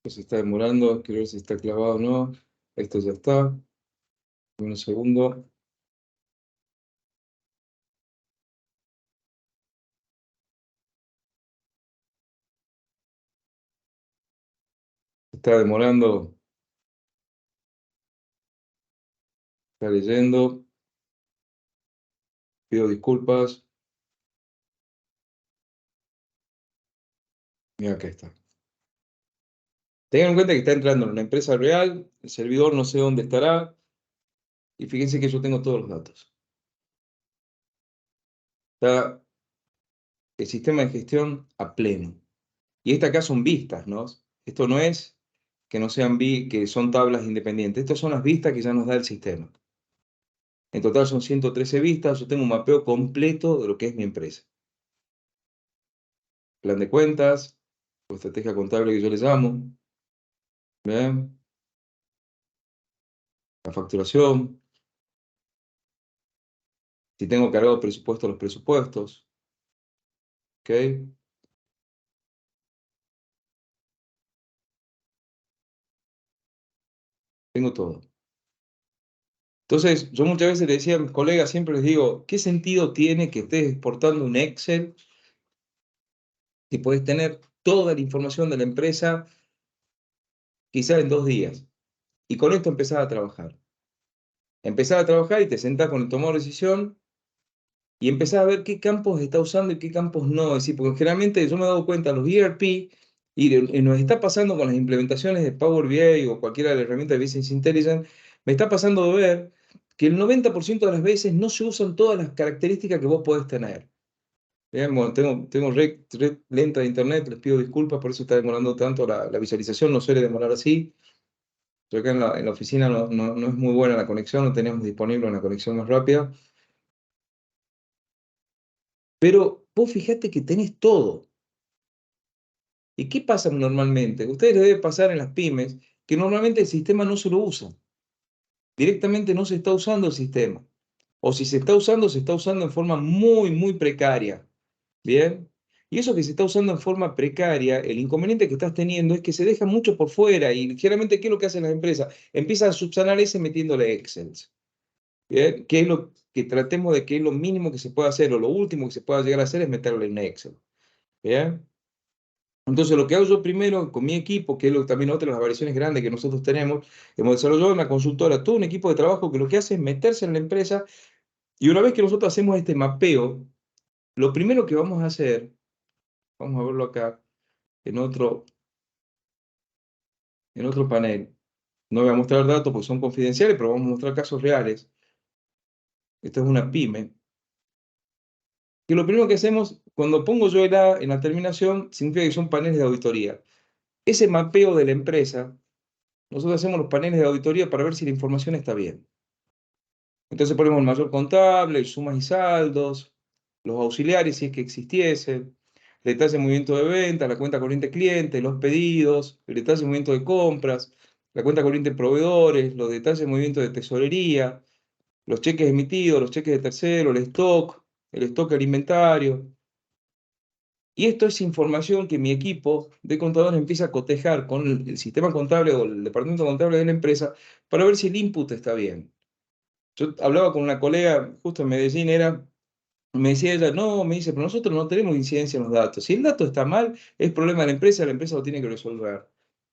Esto se está demorando, quiero ver si está clavado o no. Esto ya está. Un segundo. Se está demorando. Está leyendo. Pido disculpas. Mira, acá está. Tengan en cuenta que está entrando en una empresa real. El servidor no sé dónde estará. Y fíjense que yo tengo todos los datos. Está el sistema de gestión a pleno. Y esta acá son vistas, ¿no? Esto no es que no sean que son tablas independientes. Estas son las vistas que ya nos da el sistema. En total son 113 vistas. Yo tengo un mapeo completo de lo que es mi empresa. Plan de cuentas, o estrategia contable que yo les llamo. ¿Ven? La facturación. Si tengo cargado presupuesto, los presupuestos. ¿Ok? Tengo todo. Entonces, yo muchas veces le decía a mis colegas, siempre les digo, ¿qué sentido tiene que estés exportando un Excel si podés tener toda la información de la empresa quizá en 2 días? Y con esto empezás a trabajar. Empezás a trabajar y te sentás con el tomador de decisión y empezás a ver qué campos está usando y qué campos no. Es decir, porque generalmente yo me he dado cuenta, los ERP, y nos está pasando con las implementaciones de Power BI o cualquiera de las herramientas de Business Intelligence, me está pasando de ver que el 90% de las veces no se usan todas las características que vos podés tener. Bien, bueno, tengo red lenta de internet, les pido disculpas, por eso está demorando tanto la visualización, no suele demorar así. Yo acá en la oficina no es muy buena la conexión, no tenemos disponible una conexión más rápida. Pero vos fijate que tenés todo. ¿Y qué pasa normalmente? Ustedes les debe pasar en las pymes que normalmente el sistema no se lo usa. Directamente no se está usando el sistema. O si se está usando en forma muy precaria. ¿Bien? Y eso que se está usando en forma precaria, el inconveniente que estás teniendo es que se deja mucho por fuera y generalmente, ¿qué es lo que hacen las empresas? Empiezan a subsanar ese metiéndole Excel. ¿Bien? ¿Qué es lo que tratemos de que es lo mínimo que se puede hacer o lo último que se pueda llegar a hacer es meterlo en Excel? ¿Bien? Entonces, lo que hago yo primero con mi equipo, que es también otra de las variaciones grandes que nosotros tenemos, hemos desarrollado en la consultora todo un equipo de trabajo que lo que hace es meterse en la empresa y una vez que nosotros hacemos este mapeo, lo primero que vamos a hacer, vamos a verlo acá en otro panel. No voy a mostrar datos porque son confidenciales, pero vamos a mostrar casos reales. Esto es una pyme. Que lo primero que hacemos, cuando pongo yo el A en la terminación, significa que son paneles de auditoría. Ese mapeo de la empresa, nosotros hacemos los paneles de auditoría para ver si la información está bien. Entonces ponemos el mayor contable, sumas y saldos, los auxiliares si es que existiesen, el detalle de movimiento de venta, la cuenta corriente cliente, los pedidos, el detalle de movimiento de compras, la cuenta corriente de proveedores, los detalles de movimiento de tesorería, los cheques emitidos, los cheques de tercero, el stock del inventario. Y esto es información que mi equipo de contadores empieza a cotejar con el sistema contable o el departamento contable de la empresa para ver si el input está bien. Yo hablaba con una colega justo en Medellín, me decía ella, no, me dice, pero nosotros no tenemos incidencia en los datos. Si el dato está mal, es problema de la empresa lo tiene que resolver.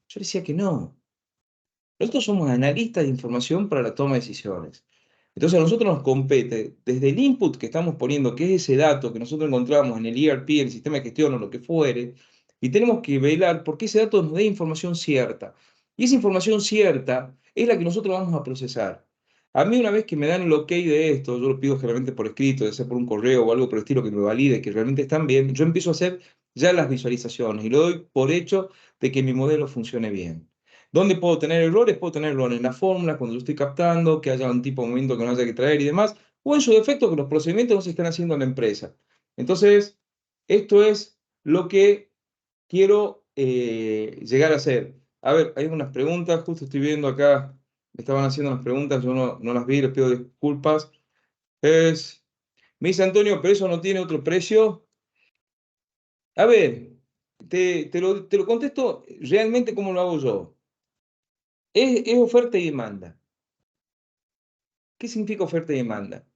Yo decía que no. Nosotros somos analistas de información para la toma de decisiones. Entonces a nosotros nos compete, desde el input que estamos poniendo, que es ese dato que nosotros encontramos en el ERP, en el sistema de gestión o lo que fuere, y tenemos que velar porque ese dato nos dé información cierta. Y esa información cierta es la que nosotros vamos a procesar. A mí una vez que me dan el ok de esto, yo lo pido generalmente por escrito, ya sea por un correo o algo por el estilo que me valide que realmente están bien, yo empiezo a hacer ya las visualizaciones y lo doy por hecho de que mi modelo funcione bien. ¿Dónde puedo tener errores? Puedo tener errores en la fórmula, cuando yo estoy captando, que haya un tipo de movimiento que no haya que traer y demás, o en su defecto que los procedimientos no se estén haciendo en la empresa. Entonces, esto es lo que quiero llegar a hacer. A ver, hay unas preguntas, justo estoy viendo acá, me estaban haciendo unas preguntas, yo no las vi, les pido disculpas. Me dice Antonio, pero eso no tiene otro precio. A ver, te lo contesto realmente como lo hago yo. Es oferta y demanda. ¿Qué significa oferta y demanda?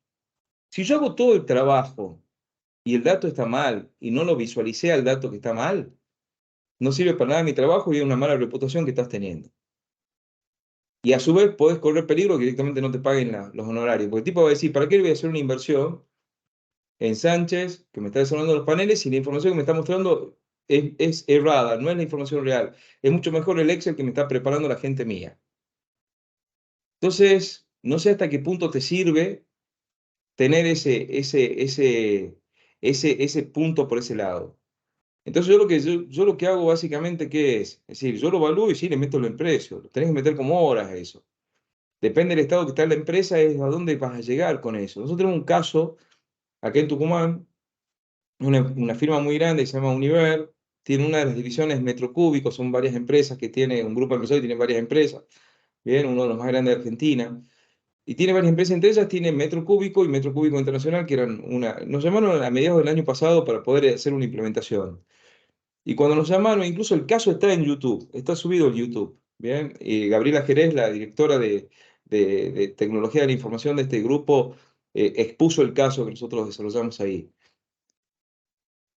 Si yo hago todo el trabajo y el dato está mal y no lo visualicé al dato que está mal, no sirve para nada mi trabajo y es una mala reputación que estás teniendo. Y a su vez podés correr peligro que directamente no te paguen los honorarios. Porque el tipo va a decir, ¿para qué le voy a hacer una inversión en Sánchez, que me está desarrollando los paneles, si la información que me está mostrando es errada, no es la información real? Es mucho mejor el Excel que me está preparando la gente mía. Entonces, no sé hasta qué punto te sirve tener ese punto por ese lado. Entonces yo lo que hago básicamente, ¿qué es? Es decir, yo lo evalúo y sí, le meto en precio. Lo tenés que meter como horas a eso. Depende del estado que está la empresa, es a dónde vas a llegar con eso. Nosotros tenemos un caso acá en Tucumán, una firma muy grande que se llama Univer, tiene una de las divisiones Metro Cúbico, son varias empresas que tiene, un grupo de empresarios tiene varias empresas, bien, uno de los más grandes de Argentina. Y tiene varias empresas, entre ellas tiene Metro Cúbico y Metro Cúbico Internacional, que nos llamaron a mediados del año pasado para poder hacer una implementación. Y cuando nos llamaron, incluso el caso está en YouTube, está subido en YouTube. Bien, y Gabriela Jerez, la directora de tecnología de la información de este grupo, expuso el caso que nosotros desarrollamos ahí.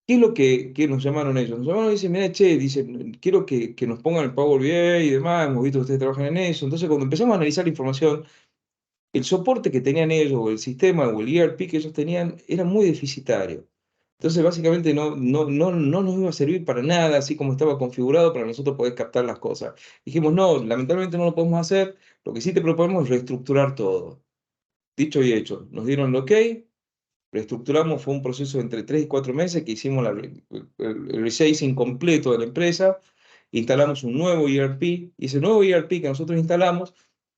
¿Qué es lo que nos llamaron ellos? Nos llamaron y dicen, mira, che, dice, quiero que nos pongan el Power BI y demás, hemos visto que ustedes trabajan en eso. Entonces, cuando empezamos a analizar la información, el soporte que tenían ellos, o el sistema, o el ERP que ellos tenían, era muy deficitario. Entonces, básicamente no nos iba a servir para nada, así como estaba configurado para nosotros poder captar las cosas. Dijimos, no, lamentablemente no lo podemos hacer, lo que sí te proponemos es reestructurar todo. Dicho y hecho, nos dieron el ok, reestructuramos, fue un proceso entre 3 y 4 meses que hicimos el resizing completo de la empresa, instalamos un nuevo ERP, y ese nuevo ERP que nosotros instalamos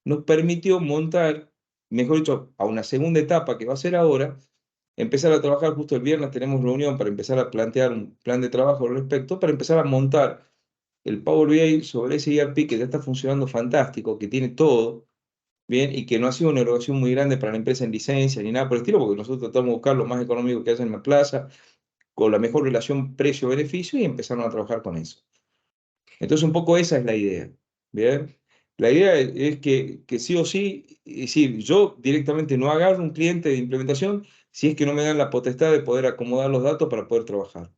nos permitió montar, mejor dicho, a una segunda etapa que va a ser ahora, empezar a trabajar. Justo el viernes tenemos reunión para empezar a plantear un plan de trabajo al respecto, para empezar a montar el Power BI sobre ese ERP que ya está funcionando fantástico, que tiene todo, bien, y que no ha sido una erogación muy grande para la empresa en licencia ni nada por el estilo, porque nosotros tratamos de buscar lo más económico que haya en la plaza, con la mejor relación precio-beneficio y empezaron a trabajar con eso. Entonces, un poco esa es la idea, ¿bien? La idea es que sí o sí, es decir, yo directamente no agarro un cliente de implementación si es que no me dan la potestad de poder acomodar los datos para poder trabajar.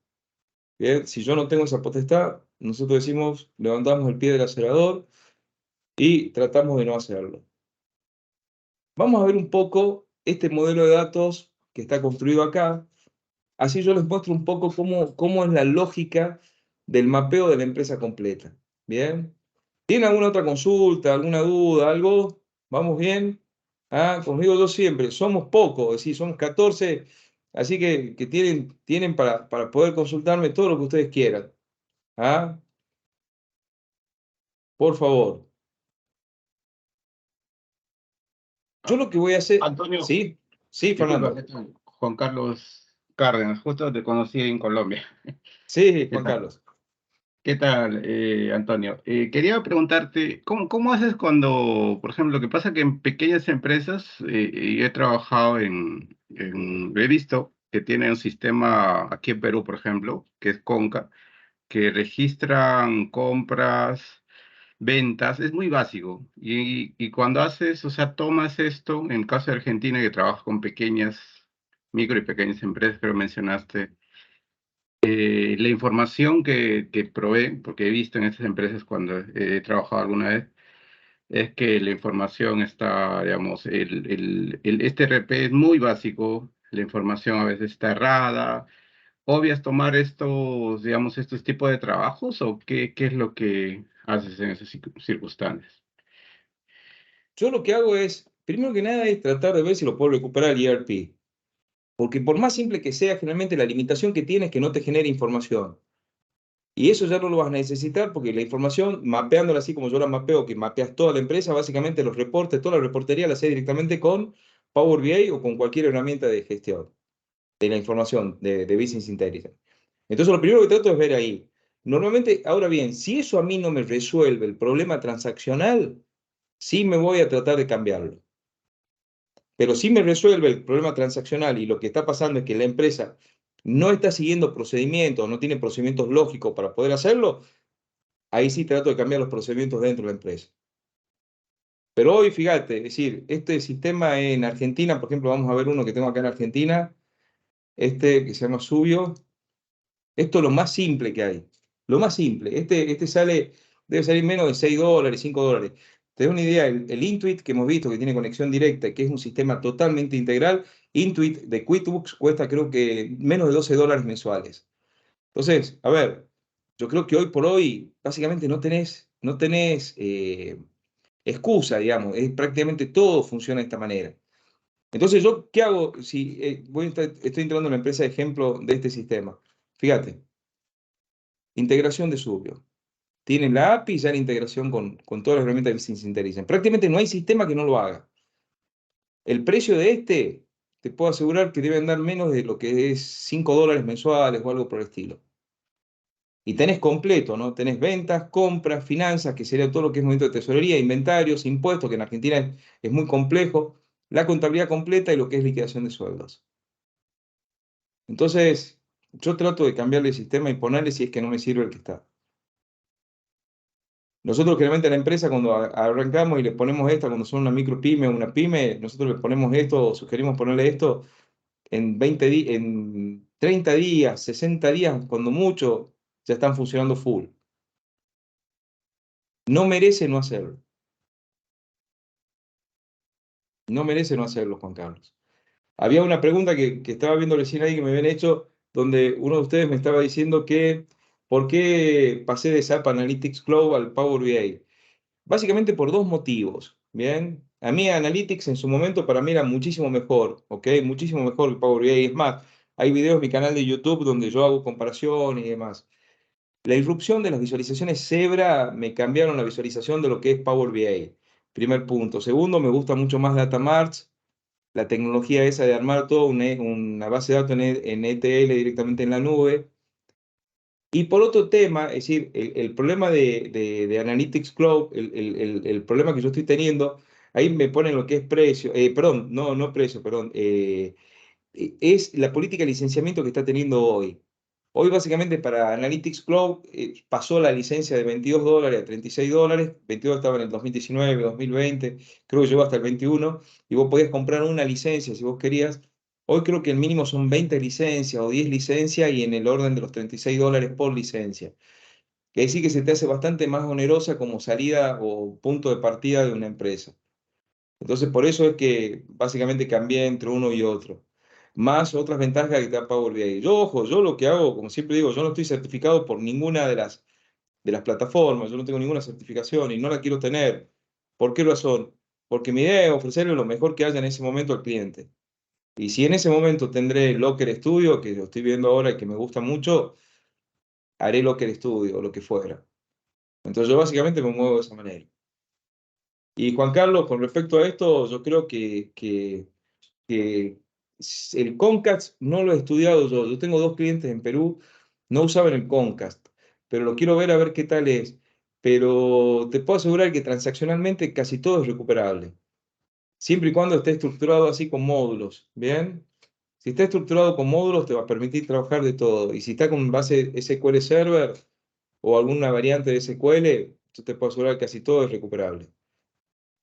¿Bien? Si yo no tengo esa potestad, nosotros decimos, levantamos el pie del acelerador y tratamos de no hacerlo. Vamos a ver un poco este modelo de datos que está construido acá. Así yo les muestro un poco cómo es la lógica del mapeo de la empresa completa. ¿Bien? ¿Tienen alguna otra consulta, alguna duda, algo? ¿Vamos bien? Ah, como digo yo siempre, somos pocos, es decir, somos 14, así que tienen para poder consultarme todo lo que ustedes quieran. ¿Ah? Por favor. Yo lo que voy a hacer, Antonio, ¿sí? Sí, disculpa, ¿qué Fernando. tal? Juan Carlos Cárdenas, justo te conocí en Colombia. Sí, ¿Qué Juan tal? Carlos. ¿Qué tal, Antonio? Quería preguntarte, ¿cómo haces cuando, por ejemplo, lo que pasa que en pequeñas empresas, y he trabajado he visto que tiene un sistema aquí en Perú, por ejemplo, que es Conca, que registran compras, ventas, es muy básico. Y cuando haces, o sea, tomas esto, en el caso de Argentina, que trabaja con pequeñas, micro y pequeñas empresas, pero mencionaste la información que provee, porque he visto en estas empresas cuando he trabajado alguna vez, es que la información está, digamos, este RP es muy básico, la información a veces está errada. ¿Obvias tomar estos, digamos, estos tipos de trabajos o qué es lo que haces en esas circunstancias? Yo lo que hago es, primero que nada, es tratar de ver si lo puedo recuperar el ERP. Porque por más simple que sea, generalmente la limitación que tiene es que no te genere información. Y eso ya no lo vas a necesitar porque la información, mapeándola así como yo la mapeo, que mapeas toda la empresa, básicamente los reportes, toda la reportería la haces directamente con Power BI o con cualquier herramienta de gestión de la información de Business Intelligence. Entonces, lo primero que trato es ver ahí. Normalmente, ahora bien, si eso a mí no me resuelve el problema transaccional, sí me voy a tratar de cambiarlo. Pero si me resuelve el problema transaccional y lo que está pasando es que la empresa no está siguiendo procedimientos, no tiene procedimientos lógicos para poder hacerlo, ahí sí trato de cambiar los procedimientos dentro de la empresa. Pero hoy, fíjate, es decir, este sistema en Argentina, por ejemplo, vamos a ver uno que tengo acá en Argentina, este que se llama Subio, esto es lo más simple que hay. Lo más simple. Este debe salir menos de $6, $5. Te da una idea, el Intuit que hemos visto que tiene conexión directa, que es un sistema totalmente integral, Intuit de QuickBooks cuesta creo que menos de $12 mensuales. Entonces, a ver, yo creo que hoy por hoy básicamente no tenés excusa, digamos, prácticamente todo funciona de esta manera. Entonces, ¿yo qué hago si estoy entrando en una empresa de ejemplo de este sistema? Fíjate. Integración de Subio. Tienen la API y ya la integración con todas las herramientas de Business Intelligence. Prácticamente no hay sistema que no lo haga. El precio de este, te puedo asegurar que debe andar menos de lo que es $5 mensuales o algo por el estilo. Y tenés completo, ¿no? Tenés ventas, compras, finanzas, que sería todo lo que es movimiento de tesorería, inventarios, impuestos, que en Argentina es muy complejo, la contabilidad completa y lo que es liquidación de sueldos. Entonces, yo trato de cambiarle el sistema y ponerle si es que no me sirve el que está. Nosotros generalmente a la empresa cuando arrancamos y le ponemos esta, cuando son una micro pyme o una pyme, nosotros le ponemos esto, sugerimos ponerle esto en 30 días, 60 días, cuando mucho, ya están funcionando full. No merece no hacerlo. No merece no hacerlo, Juan Carlos. Había una pregunta que estaba viendo recién ahí que me habían hecho. donde uno de ustedes me estaba diciendo que por qué pasé de SAP Analytics Cloud al Power BI. Básicamente por dos motivos, ¿bien? A mí Analytics en su momento para mí era muchísimo mejor, ¿ok? Muchísimo mejor que Power BI. Es más, hay videos en mi canal de YouTube donde yo hago comparación y demás. La irrupción de las visualizaciones Zebra me cambiaron la visualización de lo que es Power BI. Primer punto. Segundo, me gusta mucho más Datamarts, la tecnología esa de armar todo una base de datos en ETL directamente en la nube. Y por otro tema, es decir, el problema de Analytics Cloud, el problema que yo estoy teniendo, ahí me ponen lo que es precio, perdón, no precio, perdón, es la política de licenciamiento que está teniendo hoy. Hoy básicamente para Analytics Cloud pasó la licencia de $22 a $36, 22 estaba en el 2019, 2020, creo que llegó hasta el 21, y vos podías comprar una licencia si vos querías. Hoy creo que el mínimo son 20 licencias o 10 licencias y en el orden de los $36 por licencia. Que decir que se te hace bastante más onerosa como salida o punto de partida de una empresa. Entonces, por eso es que básicamente cambié entre uno y otro. Más otras ventajas que te da Power BI. Yo, ojo, yo lo que hago, como siempre digo, yo no estoy certificado por ninguna de las plataformas, yo no tengo ninguna certificación y no la quiero tener. ¿Por qué razón? Porque mi idea es ofrecerle lo mejor que haya en ese momento al cliente. Y si en ese momento tendré Locker Studio, que lo estoy viendo ahora y que me gusta mucho, haré Locker Studio o lo que fuera. Entonces yo básicamente me muevo de esa manera. Y Juan Carlos, con respecto a esto, yo creo que el Concast no lo he estudiado yo. Yo tengo dos clientes en Perú, no usaban el Concast, pero lo quiero ver a ver qué tal es. Pero te puedo asegurar que transaccionalmente casi todo es recuperable, siempre y cuando esté estructurado así con módulos, ¿bien? Si está estructurado con módulos, te va a permitir trabajar de todo. Y si está con base SQL Server o alguna variante de SQL, yo te puedo asegurar que casi todo es recuperable.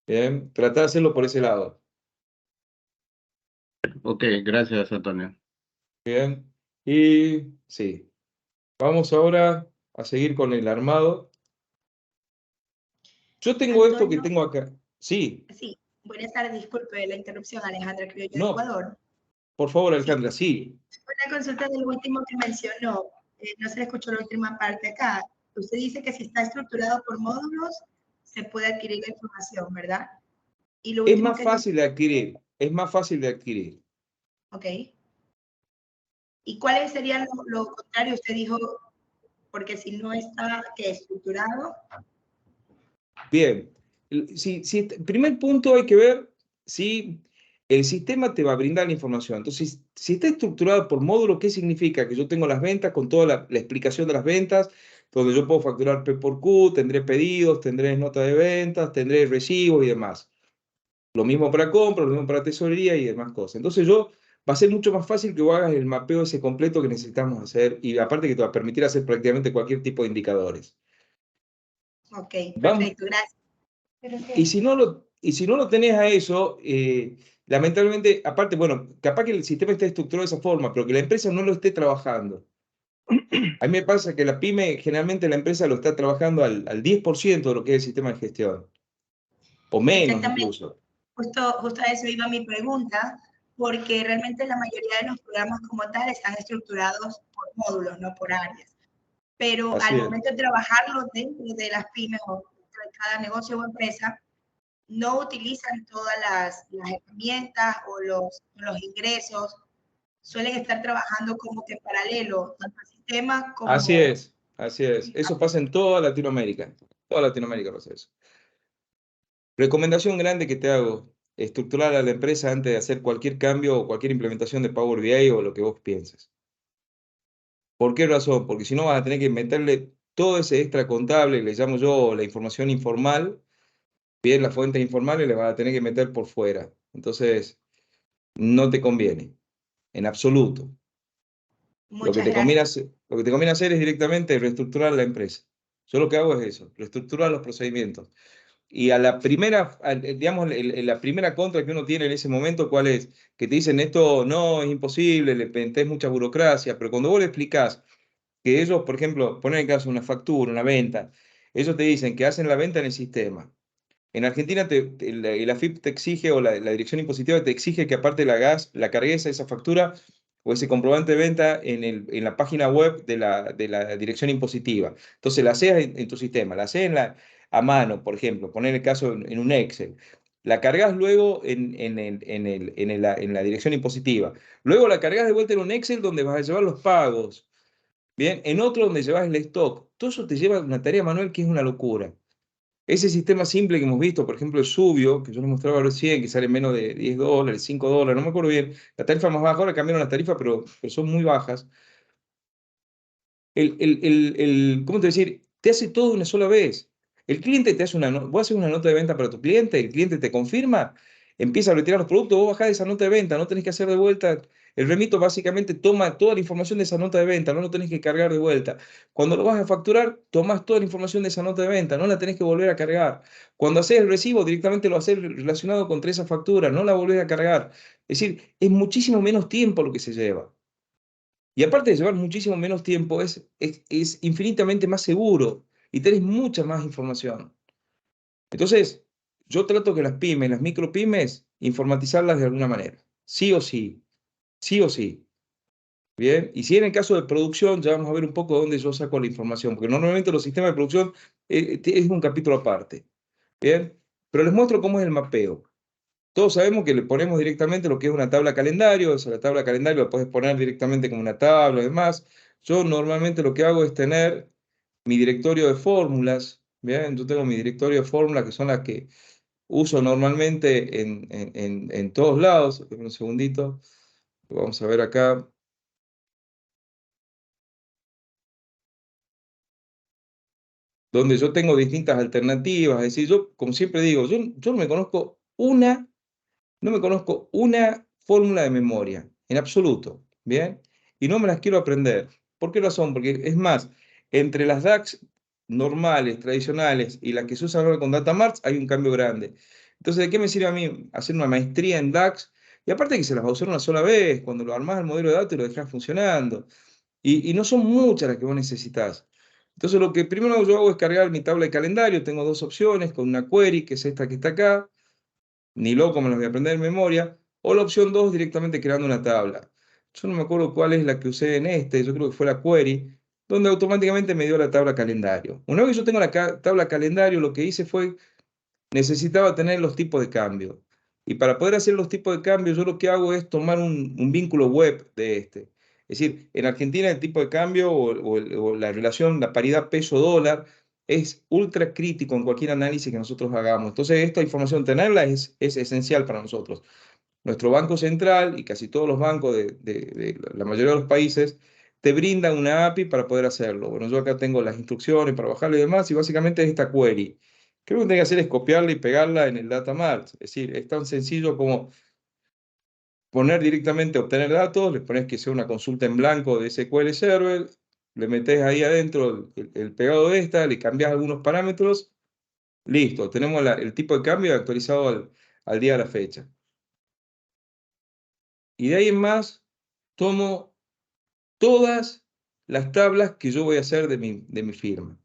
Bien, trata de hacerlo por ese lado. Ok, gracias, Antonio. Bien, y sí, vamos ahora a seguir con el armado. Yo tengo esto que Antonio, tengo acá. Sí, sí, buenas tardes, disculpe la interrupción, Alejandra Criollo de no, Ecuador. por favor, Sí, Alejandra, sí. una consulta del último que mencionó, no se le escuchó la última parte acá. Usted dice que si está estructurado por módulos, se puede adquirir la información, ¿verdad? Y lo Es último más que dijo, fácil de adquirir, es más fácil de adquirir. ok. ¿Y cuál sería lo contrario? Usted dijo, porque si no está que estructurado, Bien, primer punto hay que ver si el sistema te va a brindar la información. Entonces, si está estructurado por módulo, ¿qué significa? Que yo tengo las ventas con toda la explicación de las ventas, donde yo puedo facturar P por Q, tendré pedidos, tendré nota de ventas, tendré recibos y demás. Lo mismo para compra, lo mismo para tesorería y demás cosas. Entonces va a ser mucho más fácil que vos hagas el mapeo ese completo que necesitamos hacer y aparte que te va a permitir hacer prácticamente cualquier tipo de indicadores. ok, Vamos, perfecto, gracias. y si no lo tenés a eso, lamentablemente, aparte, bueno, capaz que el sistema esté estructurado de esa forma, pero que la empresa no lo esté trabajando. A mí me pasa que la pyme, generalmente la empresa lo está trabajando al 10% de lo que es el sistema de gestión, o menos Exactamente. incluso. Justo a eso iba mi pregunta, porque realmente la mayoría de los programas como tal están estructurados por módulos, no por áreas. Pero Así al es. momento de trabajarlo dentro de las pymes o dentro de cada negocio o empresa, no utilizan todas las herramientas o los ingresos, suelen estar trabajando como que en paralelo, tanto el sistema Así como... es, así es. Eso pasa en toda Latinoamérica. Toda Latinoamérica pasa eso. Recomendación grande que te hago, estructurar a la empresa antes de hacer cualquier cambio o cualquier implementación de Power BI o lo que vos pienses. ¿Por qué razón? Porque si no vas a tener que meterle todo ese extra contable, le llamo yo la información informal, bien, las fuentes informales le vas a tener que meter por fuera. Entonces, no te conviene, en absoluto. Lo que Muchas te conviene gracias. hacer, lo que te conviene hacer es directamente reestructurar la empresa. Yo lo que hago es eso, reestructurar los procedimientos. Y a la primera, digamos, la primera contra que uno tiene en ese momento, ¿cuál es? Que te dicen esto no es imposible, le metés mucha burocracia, pero cuando vos le explicás que ellos, por ejemplo, ponen en caso una factura, una venta, ellos te dicen que hacen la venta en el sistema. En Argentina el AFIP te exige, o la dirección impositiva te exige que aparte la cargues a esa factura o ese comprobante de venta en la página web de la dirección impositiva. Entonces la haces en tu sistema, la haces a mano, por ejemplo, poner el caso en un Excel. La cargas luego en la dirección impositiva. Luego la cargas de vuelta en un Excel donde vas a llevar los pagos. Bien, en otro donde llevas el stock. Todo eso te lleva una tarea manual que es una locura. Ese sistema simple que hemos visto, por ejemplo, el Subio, que yo les mostraba recién, que sale menos de $10, $5, no me acuerdo bien. La tarifa más baja, ahora cambiaron las tarifas, pero son muy bajas. ¿Cómo te decir? Te hace todo de una sola vez. El cliente te hace vos haces una nota de venta para tu cliente, el cliente te confirma, empieza a retirar los productos, vos bajás esa nota de venta, no tenés que hacer de vuelta. El remito básicamente toma toda la información de esa nota de venta, no lo tenés que cargar de vuelta. Cuando lo vas a facturar, tomás toda la información de esa nota de venta, no la tenés que volver a cargar. Cuando haces el recibo, directamente lo haces relacionado contra esa factura, no la volvés a cargar. Es decir, es muchísimo menos tiempo lo que se lleva. Y aparte de llevar muchísimo menos tiempo, es infinitamente más seguro y tenés mucha más información. Entonces, yo trato que las pymes, las micropymes, informatizarlas de alguna manera. Sí o sí. Sí o sí. Bien. Y si en el caso de producción, ya vamos a ver un poco dónde yo saco la información, porque normalmente los sistemas de producción es un capítulo aparte. Bien. Pero les muestro cómo es el mapeo. Todos sabemos que le ponemos directamente lo que es una tabla calendario, o sea, la tabla calendario la puedes poner directamente como una tabla y demás. Yo normalmente lo que hago es tener mi directorio de fórmulas, ¿bien? Yo tengo mi directorio de fórmulas que son las que uso normalmente en todos lados. Un segundito, lo vamos a ver acá. Donde yo tengo distintas alternativas. Es decir, yo, como siempre digo, yo no me conozco una fórmula de memoria, en absoluto, ¿bien? Y no me las quiero aprender. ¿Por qué razón? Porque es más, entre las DAX normales, tradicionales, y las que se usan ahora con Datamarts, hay un cambio grande. Entonces, ¿de qué me sirve a mí hacer una maestría en DAX? Y aparte que se las va a usar una sola vez, cuando lo armás el modelo de datos y lo dejas funcionando. Y no son muchas las que vos necesitas. Entonces, lo que primero yo hago es cargar mi tabla de calendario. Tengo dos opciones, con una query, que es esta que está acá, ni loco me los voy a aprender de memoria, o la opción 2 directamente creando una tabla. Yo no me acuerdo cuál es la que usé en yo creo que fue la query, donde automáticamente me dio la tabla calendario. Una vez que yo tengo la tabla calendario, lo que hice fue, necesitaba tener los tipos de cambio. Y para poder hacer los tipos de cambio, yo lo que hago es tomar un vínculo web de este. Es decir, en Argentina el tipo de cambio o la relación, la paridad peso-dólar, es ultra crítico en cualquier análisis que nosotros hagamos. Entonces, esta información, tenerla es esencial para nosotros. Nuestro Banco Central y casi todos los bancos de la mayoría de los países te brindan una API para poder hacerlo. Bueno, yo acá tengo las instrucciones para bajarlo y demás, y básicamente es esta query. Creo que lo que tengo que hacer es copiarla y pegarla en el data mart. Es decir, es tan sencillo como poner directamente, obtener datos, le pones que sea una consulta en blanco de SQL Server, le metes ahí adentro el pegado de esta, le cambias algunos parámetros, listo, tenemos el tipo de cambio actualizado al día de la fecha. Y de ahí en más, tomo todas las tablas que yo voy a hacer de mi firma.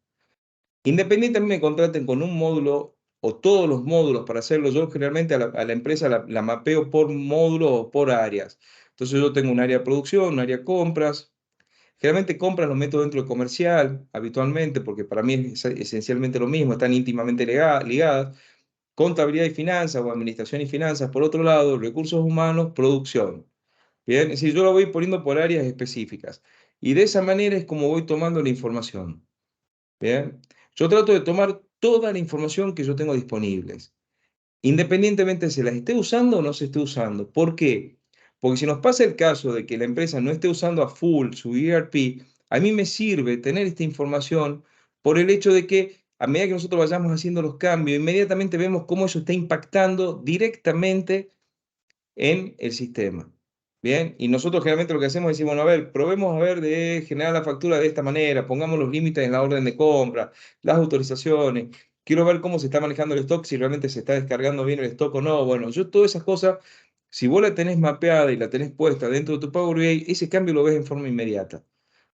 Independientemente me contraten con un módulo o todos los módulos para hacerlo, yo generalmente a la empresa la mapeo por módulo o por áreas. Entonces yo tengo un área de producción, un área de compras. Generalmente compras lo meto dentro de comercial, habitualmente, porque para mí es esencialmente lo mismo, están íntimamente ligadas. Contabilidad y finanzas o administración y finanzas, por otro lado, recursos humanos, producción. Bien, es decir, yo lo voy poniendo por áreas específicas. Y de esa manera es como voy tomando la información. Bien, yo trato de tomar toda la información que yo tengo disponibles, independientemente si las esté usando o no se esté usando. ¿Por qué? Porque si nos pasa el caso de que la empresa no esté usando a full su ERP, a mí me sirve tener esta información por el hecho de que a medida que nosotros vayamos haciendo los cambios, inmediatamente vemos cómo eso está impactando directamente en el sistema. Bien, y nosotros generalmente lo que hacemos es decir, bueno, a ver, probemos a ver de generar la factura de esta manera, pongamos los límites en la orden de compra, las autorizaciones, quiero ver cómo se está manejando el stock, si realmente se está descargando bien el stock o no. Bueno, yo todas esas cosas, si vos la tenés mapeada y la tenés puesta dentro de tu Power BI, ese cambio lo ves en forma inmediata.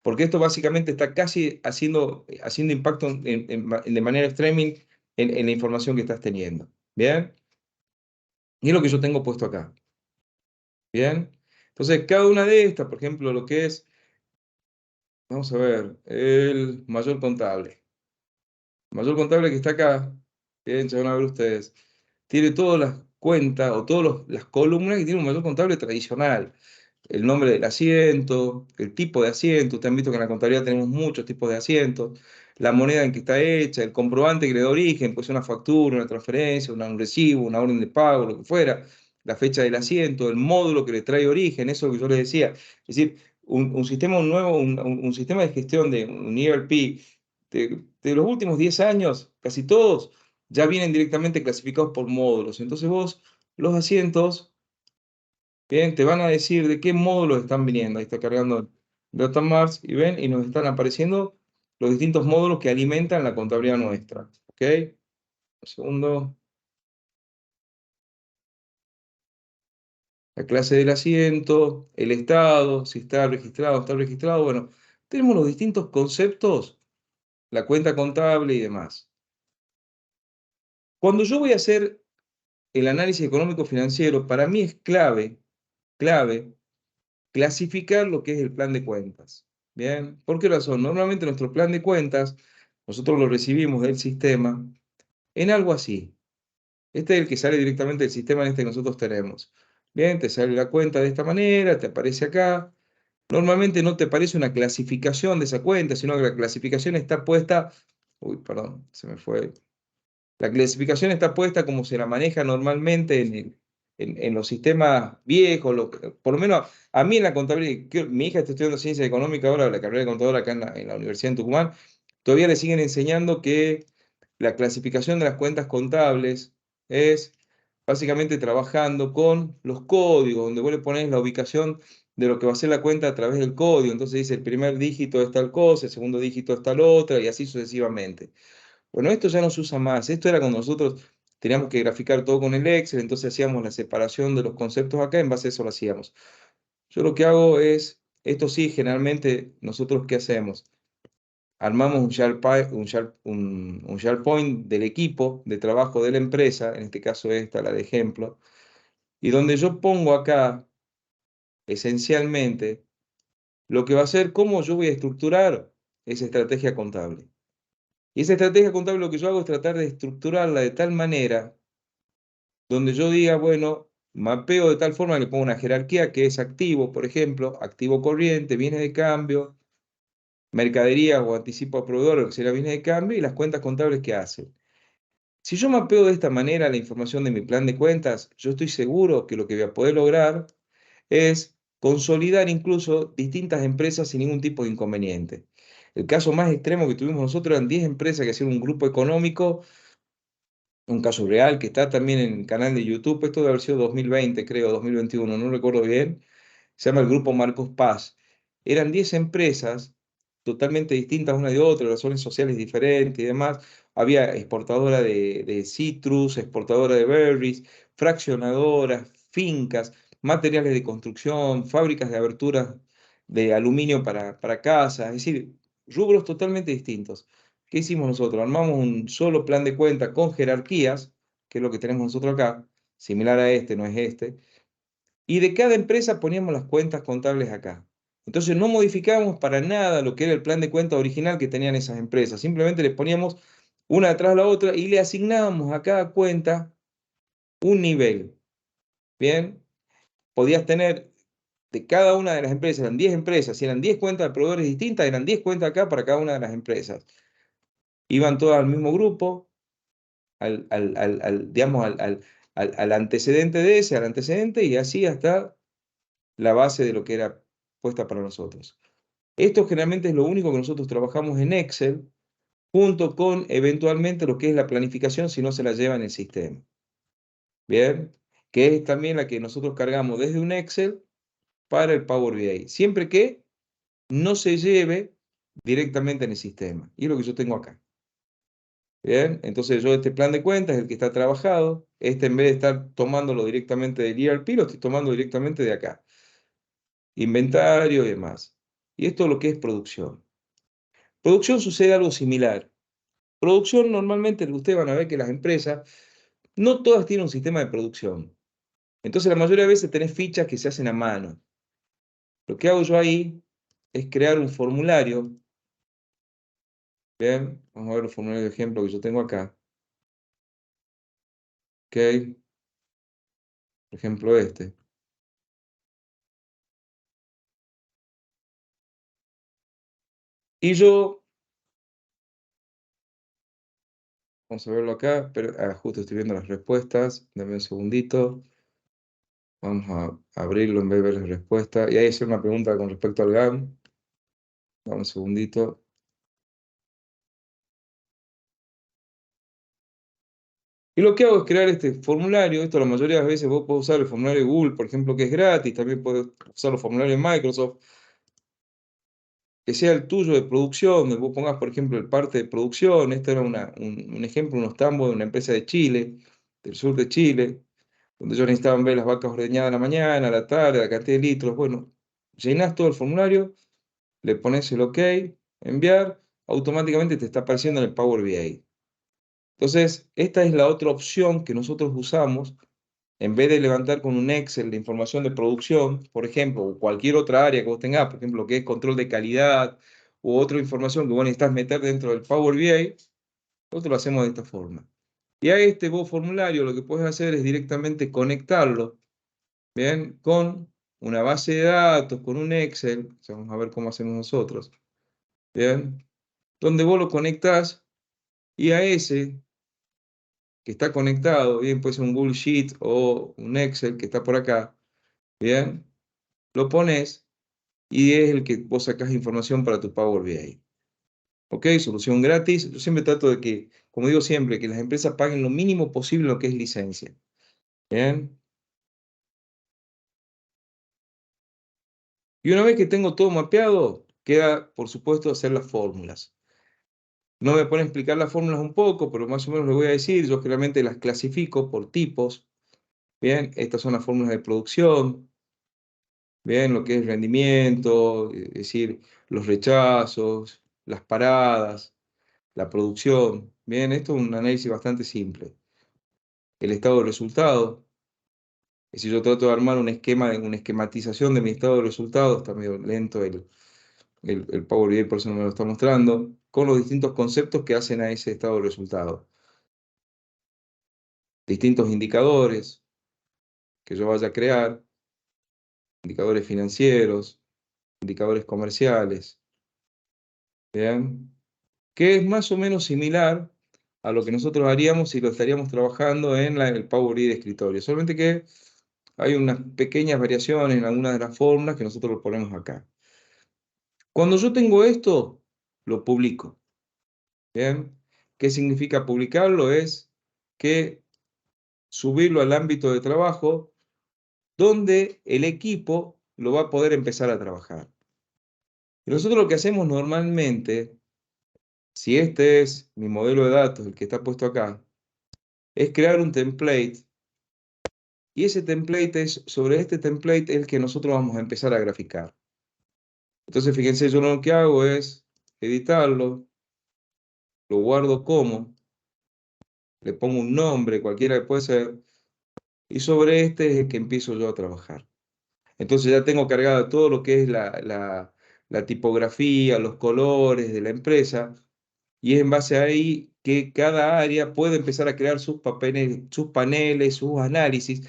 Porque esto básicamente está casi haciendo impacto de manera streaming en la información que estás teniendo. Bien, y es lo que yo tengo puesto acá. Bien. Entonces, cada una de estas, por ejemplo, lo que es, vamos a ver, el mayor contable. El mayor contable que está acá, bien, ya van a ver ustedes, tiene todas las cuentas o todas las columnas que tiene un mayor contable tradicional. El nombre del asiento, el tipo de asiento. Ustedes han visto que en la contabilidad tenemos muchos tipos de asientos, la moneda en que está hecha, el comprobante que le da origen, pues una factura, una transferencia, un recibo, una orden de pago, lo que fuera, la fecha del asiento, el módulo que le trae origen, eso que yo les decía. Es decir, un sistema nuevo, un sistema de gestión de un ERP de los últimos 10 años, casi todos, ya vienen directamente clasificados por módulos. Entonces vos, los asientos, bien, te van a decir de qué módulos están viniendo. Ahí está cargando DataMarts y ven, y nos están apareciendo los distintos módulos que alimentan la contabilidad nuestra. ¿Ok? Un segundo. La clase del asiento, el estado, si está registrado, está registrado. Bueno, tenemos los distintos conceptos, la cuenta contable y demás. Cuando yo voy a hacer el análisis económico financiero, para mí es clave clasificar lo que es el plan de cuentas. Bien, ¿por qué razón? Normalmente nuestro plan de cuentas, nosotros lo recibimos del sistema en algo así. Este es el que sale directamente del sistema en este que nosotros tenemos. Bien, te sale la cuenta de esta manera, te aparece acá. Normalmente no te aparece una clasificación de esa cuenta, sino que la clasificación está puesta, uy, perdón, se me fue. La clasificación está puesta como se la maneja normalmente en los sistemas viejos, por lo menos a mí en la contabilidad, mi hija está estudiando ciencia económica ahora, la carrera de contadora acá en la Universidad de Tucumán, todavía le siguen enseñando que la clasificación de las cuentas contables es básicamente trabajando con los códigos, donde vos le pones la ubicación de lo que va a ser la cuenta a través del código. Entonces dice el primer dígito es tal cosa, el segundo dígito es tal otra, y así sucesivamente. Bueno, esto ya no se usa más. Esto era cuando nosotros teníamos que graficar todo con el Excel, entonces hacíamos la separación de los conceptos acá, en base a eso lo hacíamos. Yo lo que hago es, esto sí, generalmente nosotros ¿qué hacemos? Armamos un SharePoint del equipo de trabajo de la empresa, en este caso esta, la de ejemplo, y donde yo pongo acá, esencialmente, lo que va a ser cómo yo voy a estructurar esa estrategia contable. Y esa estrategia contable lo que yo hago es tratar de estructurarla de tal manera donde yo diga, bueno, mapeo de tal forma que le pongo una jerarquía que es activo, por ejemplo, activo corriente, bienes de cambio, mercadería o anticipo a proveedor, que sería bienes de cambio, y las cuentas contables que hacen. Si yo mapeo de esta manera la información de mi plan de cuentas, yo estoy seguro que lo que voy a poder lograr es consolidar incluso distintas empresas sin ningún tipo de inconveniente. El caso más extremo que tuvimos nosotros eran 10 empresas que hacían un grupo económico, un caso real que está también en el canal de YouTube. Esto debe haber sido 2020, creo, 2021, no recuerdo bien. Se llama el Grupo Marcos Paz. Eran 10 empresas totalmente distintas una de otra, razones sociales diferentes y demás. Había exportadora de citrus, exportadora de berries, fraccionadoras, fincas, materiales de construcción, fábricas de aberturas de aluminio para casas, es decir, rubros totalmente distintos. ¿Qué hicimos nosotros? Armamos un solo plan de cuenta con jerarquías, que es lo que tenemos nosotros acá, similar a este, no es este, y de cada empresa poníamos las cuentas contables acá. Entonces no modificábamos para nada lo que era el plan de cuenta original que tenían esas empresas, simplemente les poníamos una detrás de la otra y le asignábamos a cada cuenta un nivel. Bien, podías tener de cada una de las empresas, eran 10 empresas, si eran 10 cuentas de proveedores distintas, eran 10 cuentas acá para cada una de las empresas. Iban todas al mismo grupo, digamos, al antecedente de ese, al antecedente, y así hasta la base de lo que era puesta para nosotros. Esto generalmente es lo único que nosotros trabajamos en Excel, junto con eventualmente lo que es la planificación si no se la lleva en el sistema. Bien, que es también la que nosotros cargamos desde un Excel para el Power BI, siempre que no se lleve directamente en el sistema. Y es lo que yo tengo acá. Bien, entonces yo este plan de cuentas es el que está trabajado. Este, en vez de estar tomándolo directamente del ERP, lo estoy tomando directamente de acá. Inventario y demás. Y esto es lo que es producción. Producción sucede algo similar. Producción normalmente ustedes van a ver que las empresas no todas tienen un sistema de producción. Entonces la mayoría de veces tenés fichas que se hacen a mano. Lo que hago yo ahí es crear un formulario. Bien, vamos a ver el formulario de ejemplo que yo tengo acá. Ok, por ejemplo este. Y yo, vamos a verlo acá, pero justo estoy viendo las respuestas. Dame un segundito. Vamos a abrirlo en vez de ver las respuestas. Y ahí hacer una pregunta con respecto al GAN. Dame un segundito. Y lo que hago es crear este formulario. Esto la mayoría de las veces vos podés usar el formulario de Google, por ejemplo, que es gratis. También podés usar los formularios de Microsoft. Que sea el tuyo de producción, donde vos pongas, por ejemplo, el parte de producción. Este era un ejemplo, unos tambos de una empresa de Chile, del sur de Chile, donde ellos necesitaban ver las vacas ordeñadas a la mañana, a la tarde, la cantidad de litros. Bueno, llenás todo el formulario, le pones el OK, enviar, automáticamente te está apareciendo en el Power BI. Entonces, esta es la otra opción que nosotros usamos. En vez de levantar con un Excel la información de producción, por ejemplo, o cualquier otra área que vos tengas, por ejemplo, que es control de calidad, u otra información que vos necesitas meter dentro del Power BI, nosotros lo hacemos de esta forma. Y a este vos formulario lo que puedes hacer es directamente conectarlo, ¿bien? Con una base de datos, con un Excel, o sea, vamos a ver cómo hacemos nosotros, ¿bien? Donde vos lo conectás y a ese que está conectado, bien, puede ser un Google Sheet o un Excel que está por acá, bien, lo pones y es el que vos sacás información para tu Power BI. ¿Ok? Solución gratis. Yo siempre trato de que, como digo siempre, que las empresas paguen lo mínimo posible lo que es licencia. Bien. Y una vez que tengo todo mapeado, queda, por supuesto, hacer las fórmulas. No me pone a explicar las fórmulas un poco, pero más o menos le voy a decir. Yo generalmente las clasifico por tipos. Bien, estas son las fórmulas de producción. Bien, lo que es rendimiento, es decir, los rechazos, las paradas, la producción. Bien, esto es un análisis bastante simple. El estado de resultado. Es decir, yo trato de armar un esquema, una esquematización de mi estado de resultados. Está medio lento el Power BI, por eso no me lo está mostrando. Con los distintos conceptos que hacen a ese estado de resultado. Distintos indicadores que yo vaya a crear. Indicadores financieros, indicadores comerciales. Bien. Que es más o menos similar a lo que nosotros haríamos si lo estaríamos trabajando en el Power BI de escritorio. Solamente que hay unas pequeñas variaciones en algunas de las fórmulas que nosotros lo ponemos acá. Cuando yo tengo esto, lo publico. ¿Bien? ¿Qué significa publicarlo? Es que subirlo al ámbito de trabajo donde el equipo lo va a poder empezar a trabajar. Y nosotros lo que hacemos normalmente, si este es mi modelo de datos, el que está puesto acá, es crear un template. Y ese template es, sobre este template, el que nosotros vamos a empezar a graficar. Entonces, fíjense, yo lo que hago es editarlo, lo guardo como, le pongo un nombre, cualquiera que puede ser, y sobre este es el que empiezo yo a trabajar. Entonces ya tengo cargado todo lo que es la tipografía, los colores de la empresa, y es en base a ahí que cada área puede empezar a crear sus paneles, sus análisis,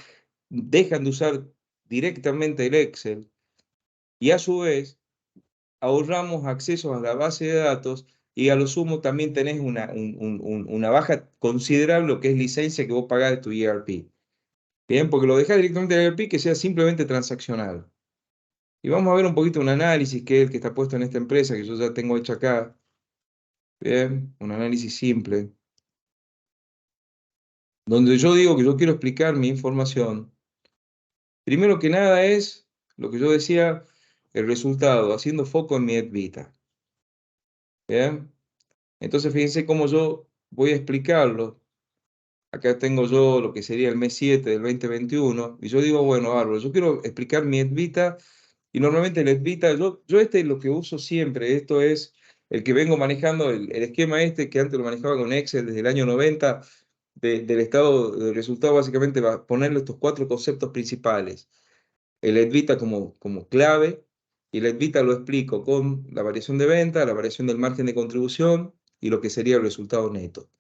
dejan de usar directamente el Excel, y a su vez ahorramos acceso a la base de datos y a lo sumo también tenés una baja considerable lo que es licencia que vos pagás de tu ERP. Bien, porque lo dejás directamente en el ERP que sea simplemente transaccional. Y vamos a ver un poquito un análisis que es el que está puesto en esta empresa que yo ya tengo hecho acá. Bien, un análisis simple. Donde yo digo que yo quiero explicar mi información. Primero que nada es lo que yo decía, el resultado, haciendo foco en mi EBITDA. Bien. Entonces, fíjense cómo yo voy a explicarlo. Acá tengo yo lo que sería el mes 7 del 2021. Y yo digo, bueno, bárbaro, yo quiero explicar mi EBITDA. Y normalmente el EBITDA, yo este es lo que uso siempre. Esto es el que vengo manejando, el esquema este que antes lo manejaba con Excel desde el año 90, del estado de resultado, básicamente va a ponerle estos cuatro conceptos principales. El EBITDA como clave, Y la EBITDA lo explico con la variación de venta, la variación del margen de contribución y lo que sería el resultado neto.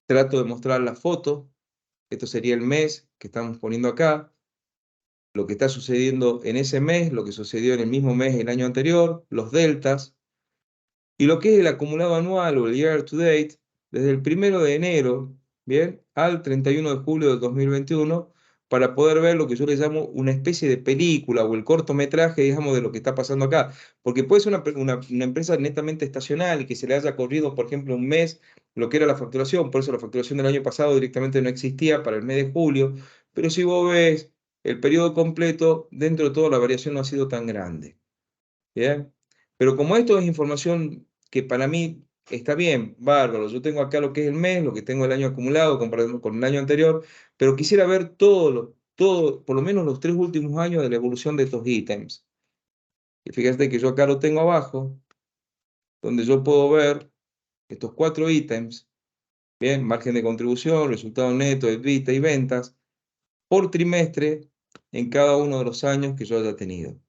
Trato de mostrar la foto. Esto sería el mes que estamos poniendo acá. Lo que está sucediendo en ese mes, lo que sucedió en el mismo mes del año anterior, los deltas. Y lo que es el acumulado anual o el year to date, desde el 1 de enero, ¿bien?, al 31 de julio del 2021, para poder ver lo que yo le llamo una especie de película o el cortometraje, digamos, de lo que está pasando acá. Porque puede ser una empresa netamente estacional y que se le haya corrido, por ejemplo, un mes lo que era la facturación, por eso la facturación del año pasado directamente no existía para el mes de julio, pero si vos ves el periodo completo, dentro de todo la variación no ha sido tan grande. ¿Bien? Pero como esto es información que para mí está bien, bárbaro, yo tengo acá lo que es el mes, lo que tengo el año acumulado comparado con el año anterior, pero quisiera ver todo, por lo menos los 3 últimos años de la evolución de estos ítems. Y fíjate que yo acá lo tengo abajo, donde yo puedo ver estos 4 ítems, bien, margen de contribución, resultado neto, EBITDA y ventas, por trimestre en cada uno de los años que yo haya tenido,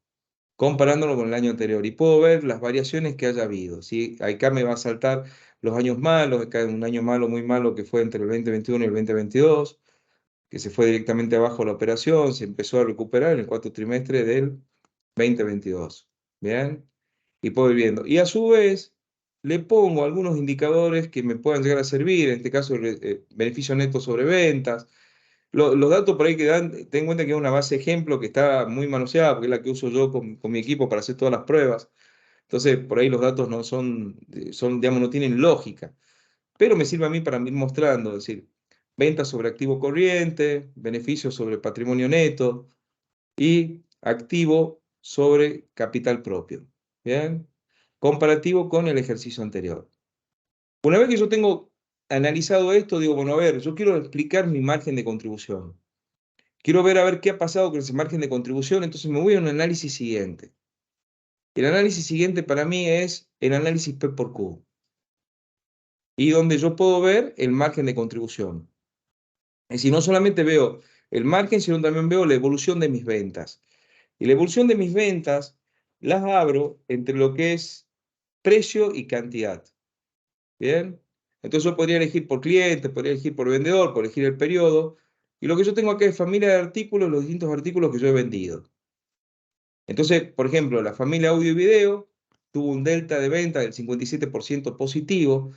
comparándolo con el año anterior. Y puedo ver las variaciones que haya habido, ¿sí? Acá me va a saltar los años malos, acá hay un año malo, muy malo, que fue entre el 2021 y el 2022, que se fue directamente abajo la operación, se empezó a recuperar en el cuarto trimestre del 2022. ¿Bien? Y puedo ir viendo. Y a su vez, le pongo algunos indicadores que me puedan llegar a servir, en este caso, beneficio neto sobre ventas. Los datos por ahí que dan, ten en cuenta que es una base ejemplo que está muy manoseada, porque es la que uso yo con mi equipo para hacer todas las pruebas. Entonces, por ahí los datos no digamos, no tienen lógica. Pero me sirve a mí para ir mostrando, es decir, ventas sobre activo corriente, beneficios sobre patrimonio neto y activo sobre capital propio. ¿Bien? Comparativo con el ejercicio anterior. Una vez que yo tengo analizado esto, digo, bueno, a ver, yo quiero explicar mi margen de contribución. Quiero ver a ver qué ha pasado con ese margen de contribución, entonces me voy a un análisis siguiente. El análisis siguiente para mí es el análisis P por Q, y donde yo puedo ver el margen de contribución. Es decir, no solamente veo el margen, sino también veo la evolución de mis ventas. Y la evolución de mis ventas las abro entre lo que es precio y cantidad. ¿Bien? Entonces yo podría elegir por cliente, podría elegir por vendedor, podría elegir el periodo. Y lo que yo tengo acá es familia de artículos, los distintos artículos que yo he vendido. Entonces, por ejemplo, la familia audio y video tuvo un delta de venta del 57% positivo.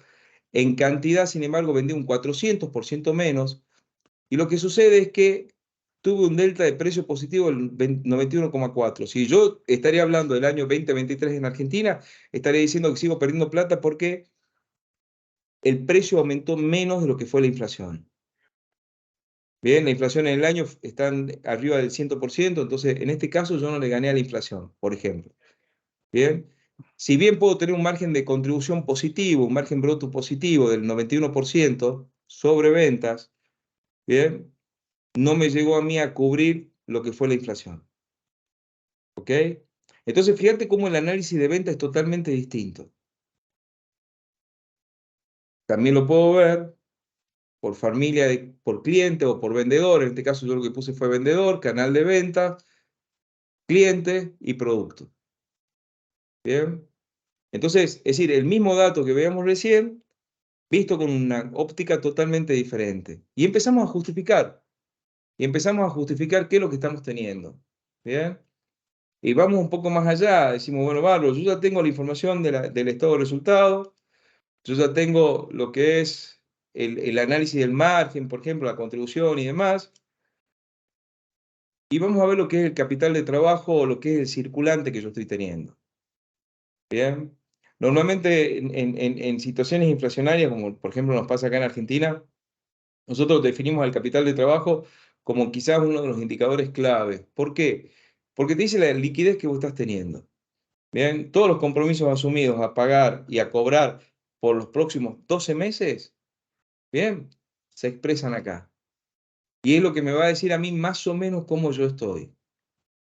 En cantidad, sin embargo, vendí un 400% menos. Y lo que sucede es que tuve un delta de precio positivo del 91,4. Si yo estaría hablando del año 2023 en Argentina, estaría diciendo que sigo perdiendo plata porque el precio aumentó menos de lo que fue la inflación. Bien, la inflación en el año está arriba del 100%, entonces en este caso yo no le gané a la inflación, por ejemplo. Bien, si bien puedo tener un margen de contribución positivo, un margen bruto positivo del 91% sobre ventas, bien, no me llegó a mí a cubrir lo que fue la inflación. ¿Ok? Entonces fíjate cómo el análisis de venta es totalmente distinto. También lo puedo ver por familia, por cliente o por vendedor. En este caso yo lo que puse fue vendedor, canal de venta, cliente y producto. Bien. Entonces, es decir, el mismo dato que veíamos recién, visto con una óptica totalmente diferente. Y empezamos a justificar. Y empezamos a justificar qué es lo que estamos teniendo. Bien. Y vamos un poco más allá. Decimos, bueno, bárbaro, yo ya tengo la información del estado de resultados. Yo ya tengo lo que es el análisis del margen, por ejemplo, la contribución y demás. Y vamos a ver lo que es el capital de trabajo o lo que es el circulante que yo estoy teniendo. Bien. Normalmente en situaciones inflacionarias, como por ejemplo nos pasa acá en Argentina, nosotros definimos el capital de trabajo como quizás uno de los indicadores clave. ¿Por qué? Porque te dice la liquidez que vos estás teniendo. Bien, todos los compromisos asumidos a pagar y a cobrar por los próximos 12 meses, bien, se expresan acá. Y es lo que me va a decir a mí más o menos cómo yo estoy.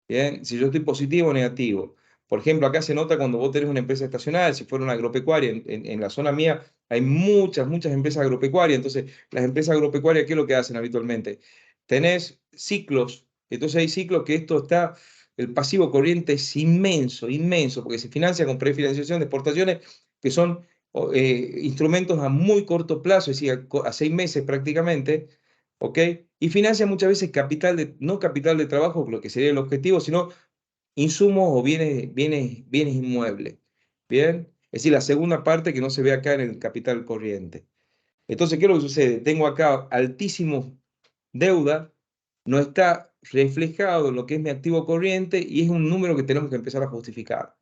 Bien, si yo estoy positivo o negativo. Por ejemplo, acá se nota cuando vos tenés una empresa estacional, si fuera una agropecuaria, en la zona mía hay muchas empresas agropecuarias. Entonces, las empresas agropecuarias, ¿qué es lo que hacen habitualmente? Tenés ciclos. Entonces hay ciclos que esto está el pasivo corriente es inmenso, inmenso, porque se financia con prefinanciación de exportaciones que son instrumentos a muy corto plazo, es decir, a 6 meses prácticamente, ¿ok? Y financia muchas veces no capital de trabajo, lo que sería el objetivo, sino insumos o bienes inmuebles, ¿bien? Es decir, la segunda parte que no se ve acá en el capital corriente. Entonces, ¿qué es lo que sucede? Tengo acá altísimo deuda, no está reflejado en lo que es mi activo corriente y es un número que tenemos que empezar a justificar.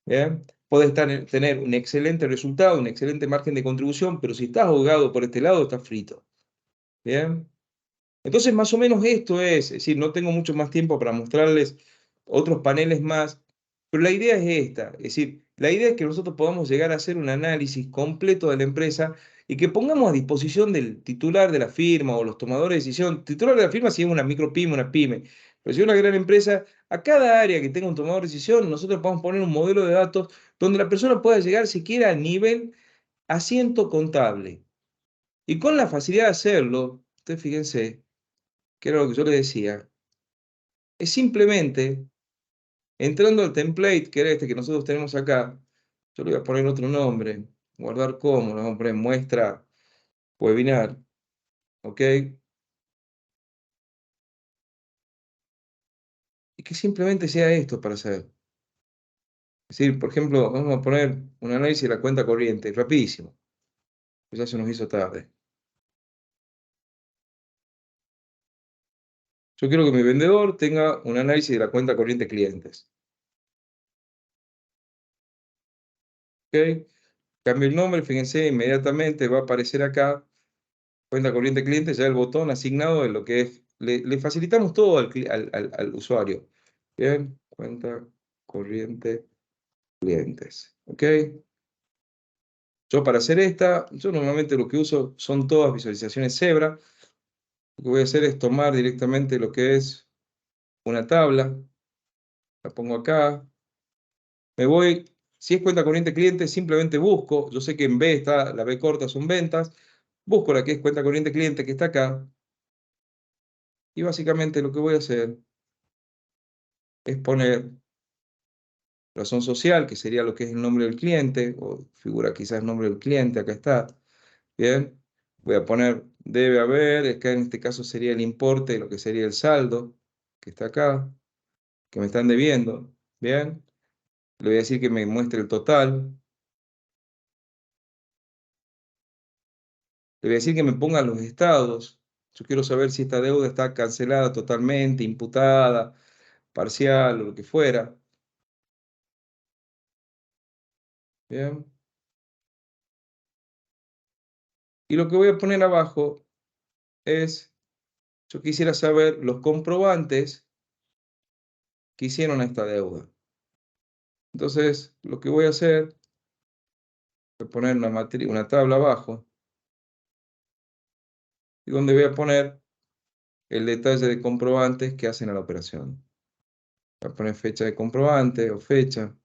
¿Bien? Puedes tener un excelente resultado, un excelente margen de contribución, pero si estás ahogado por este lado, estás frito. ¿Bien? Entonces, más o menos esto es decir, no tengo mucho más tiempo para mostrarles otros paneles más, pero la idea es esta, es decir, la idea es que nosotros podamos llegar a hacer un análisis completo de la empresa y que pongamos a disposición del titular de la firma o los tomadores de decisión, titular de la firma si es una micropyme, una pyme, pero si es una gran empresa, a cada área que tenga un tomador de decisión, nosotros podemos poner un modelo de datos donde la persona pueda llegar siquiera a nivel asiento contable. Y con la facilidad de hacerlo, ustedes fíjense, que era lo que yo les decía, es simplemente entrando al template, que era este que nosotros tenemos acá, yo le voy a poner otro nombre, guardar como, le vamos a poner muestra webinar, ¿ok? Y que simplemente sea esto para hacer. Es decir, por ejemplo, vamos a poner un análisis de la cuenta corriente, rapidísimo, pues ya se nos hizo tarde. Yo quiero que mi vendedor tenga un análisis de la cuenta corriente clientes. ¿Ok? Cambio el nombre, fíjense, inmediatamente va a aparecer acá cuenta corriente cliente, ya el botón asignado en lo que es, le facilitamos todo al usuario. Bien, cuenta corriente clientes. ¿Ok? Yo para hacer esta, yo normalmente lo que uso son todas visualizaciones Zebra. Lo que voy a hacer es tomar directamente lo que es una tabla, la pongo acá, me voy, si es cuenta corriente cliente, simplemente busco, yo sé que en B está, la B corta son ventas, busco la que es cuenta corriente cliente que está acá, y básicamente lo que voy a hacer es poner razón social, que sería lo que es el nombre del cliente, o figura quizás el nombre del cliente, acá está. Bien, voy a poner debe haber, acá en este caso sería el importe de lo que sería el saldo, que está acá, que me están debiendo. Bien, le voy a decir que me muestre el total. Le voy a decir que me ponga los estados. Yo quiero saber si esta deuda está cancelada totalmente, imputada, parcial o lo que fuera. Bien. Y lo que voy a poner abajo es, yo quisiera saber los comprobantes que hicieron a esta deuda. Entonces, lo que voy a hacer, voy a poner una tabla abajo, y donde voy a poner el detalle de comprobantes que hacen a la operación. Voy a poner fecha de comprobante o fecha,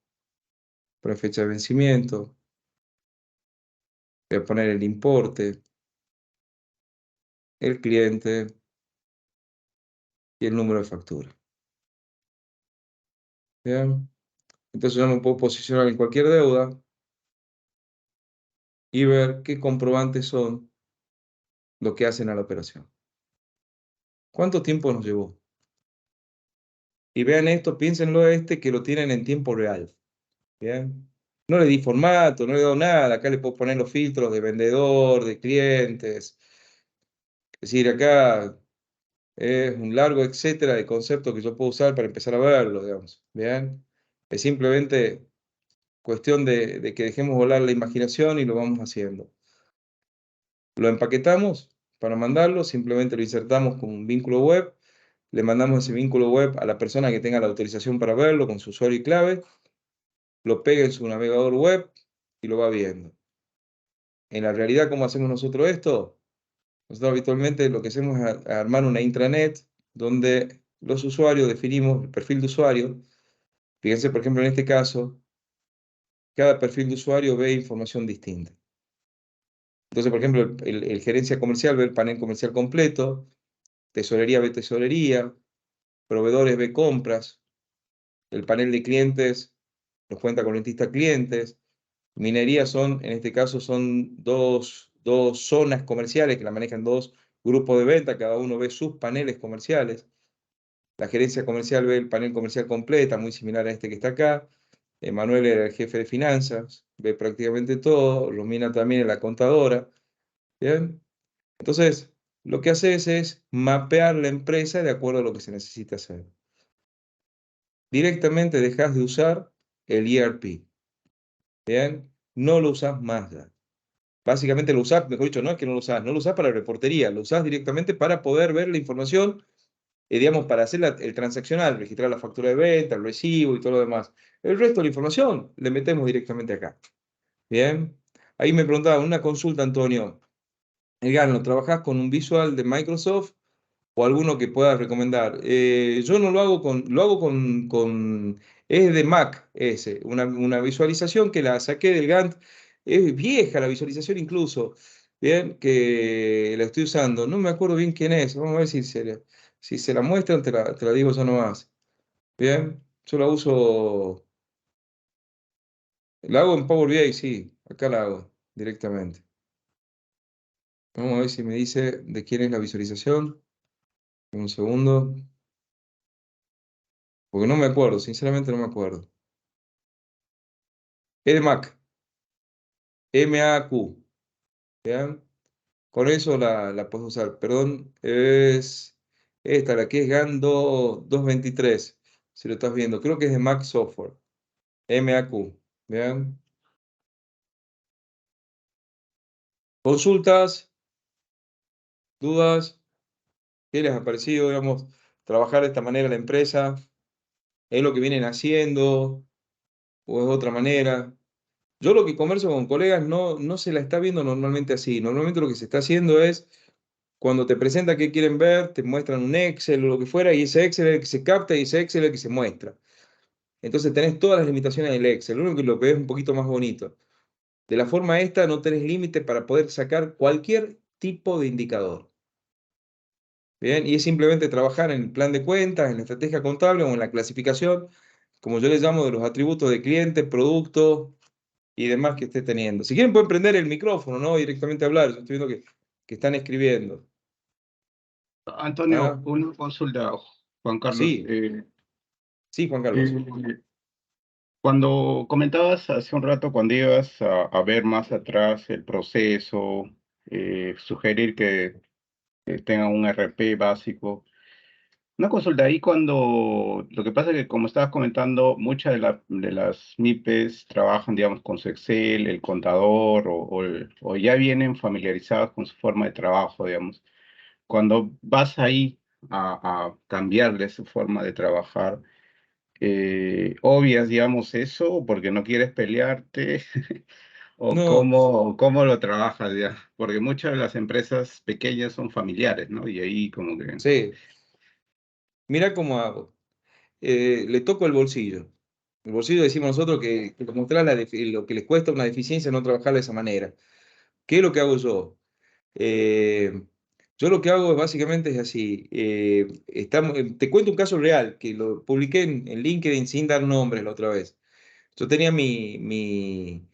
poner fecha de vencimiento, voy a poner el importe, el cliente y el número de factura. Bien, entonces yo me puedo posicionar en cualquier deuda y ver qué comprobantes son lo que hacen a la operación. ¿Cuánto tiempo nos llevó? Y vean esto, piénsenlo que lo tienen en tiempo real. Bien. No le di formato, no le he dado nada. Acá le puedo poner los filtros de vendedor, de clientes. Es decir, acá es un largo etcétera de conceptos que yo puedo usar para empezar a verlo, digamos. Bien. Es simplemente cuestión de que dejemos volar la imaginación y lo vamos haciendo. Lo empaquetamos para mandarlo, simplemente lo insertamos con un vínculo web, le mandamos ese vínculo web a la persona que tenga la autorización para verlo con su usuario y clave, lo pega en su navegador web y lo va viendo. En la realidad, ¿cómo hacemos nosotros esto? Nosotros habitualmente lo que hacemos es armar una intranet donde los usuarios definimos el perfil de usuario. Fíjense, por ejemplo, en este caso, cada perfil de usuario ve información distinta. Entonces, por ejemplo, el gerencia comercial ve el panel comercial completo, tesorería ve tesorería, proveedores ve compras, El panel de clientes nos cuenta con rentistas clientes. Minería son, en este caso, son dos zonas comerciales que la manejan dos grupos de venta, cada uno ve sus paneles comerciales. La gerencia comercial ve el panel comercial completa, muy similar a este que está acá. Manuel era el jefe de finanzas, ve prácticamente todo. Romina también es la contadora. ¿Bien? Entonces, lo que haces es mapear la empresa de acuerdo a lo que se necesita hacer. Directamente dejas de usar el ERP. ¿Bien? No lo usas más ya. Básicamente lo usás, mejor dicho, no es que no lo usás para reportería, lo usás directamente para poder ver la información, digamos, para hacer el transaccional, registrar la factura de venta, el recibo y todo lo demás. El resto de la información le metemos directamente acá. Bien. Ahí me preguntaba una consulta, Antonio. Gano, ¿trabajás con un visual de Microsoft o alguno que puedas recomendar? Yo no lo hago lo hago es de Mac ese, una visualización que la saqué del Gantt, es vieja la visualización incluso, bien, que la estoy usando, no me acuerdo bien quién es, vamos a ver si se la muestran, te la digo yo nomás, bien, yo la hago en Power BI, sí, acá la hago directamente. Vamos a ver si me dice de quién es la visualización. Un segundo. Porque no me acuerdo, sinceramente no me acuerdo. Es de Mac. MAQ. ¿Ya? Con eso la puedes usar. Perdón, es esta, la que es GAN 223. Si lo estás viendo. Creo que es de Mac Software. MAQ. ¿Vean? Consultas, dudas. ¿Qué les ha parecido, digamos, trabajar de esta manera en la empresa? ¿Es lo que vienen haciendo? ¿O es otra manera? Yo lo que converso con colegas no se la está viendo normalmente así. Normalmente lo que se está haciendo es, cuando te presenta qué quieren ver, te muestran un Excel o lo que fuera, y ese Excel es el que se capta y ese Excel es el que se muestra. Entonces tenés todas las limitaciones del Excel, lo único que lo ves un poquito más bonito. De la forma esta no tenés límite para poder sacar cualquier tipo de indicador. Bien, y es simplemente trabajar en el plan de cuentas, en la estrategia contable o en la clasificación, como yo les llamo, de los atributos de cliente, producto y demás que esté teniendo. Si quieren pueden prender el micrófono, ¿no? Directamente hablar. Yo estoy viendo que están escribiendo. Antonio, ¿Ah? una consulta, Juan Carlos. Sí, sí, Juan Carlos. Eh, Cuando comentabas hace un rato, cuando ibas a ver más atrás el proceso, sugerir que tengan un RP básico, una consulta ahí cuando, lo que pasa es que como estabas comentando, muchas de las MIPES trabajan, digamos, con su Excel, el contador, o ya vienen familiarizados con su forma de trabajo, digamos. Cuando vas ahí a cambiarle su forma de trabajar, obvias, digamos, eso porque no quieres pelearte No, o cómo lo trabajas ya, porque muchas de las empresas pequeñas son familiares, ¿no? Y ahí como que... sí. Mira cómo hago. Le toco el bolsillo. El bolsillo decimos nosotros que mostrar lo que les cuesta una deficiencia no trabajar de esa manera. ¿Qué es lo que hago yo? Eh, yo lo que hago básicamente es así. Te cuento un caso real que lo publiqué en LinkedIn sin dar nombres la otra vez. Yo tenía mi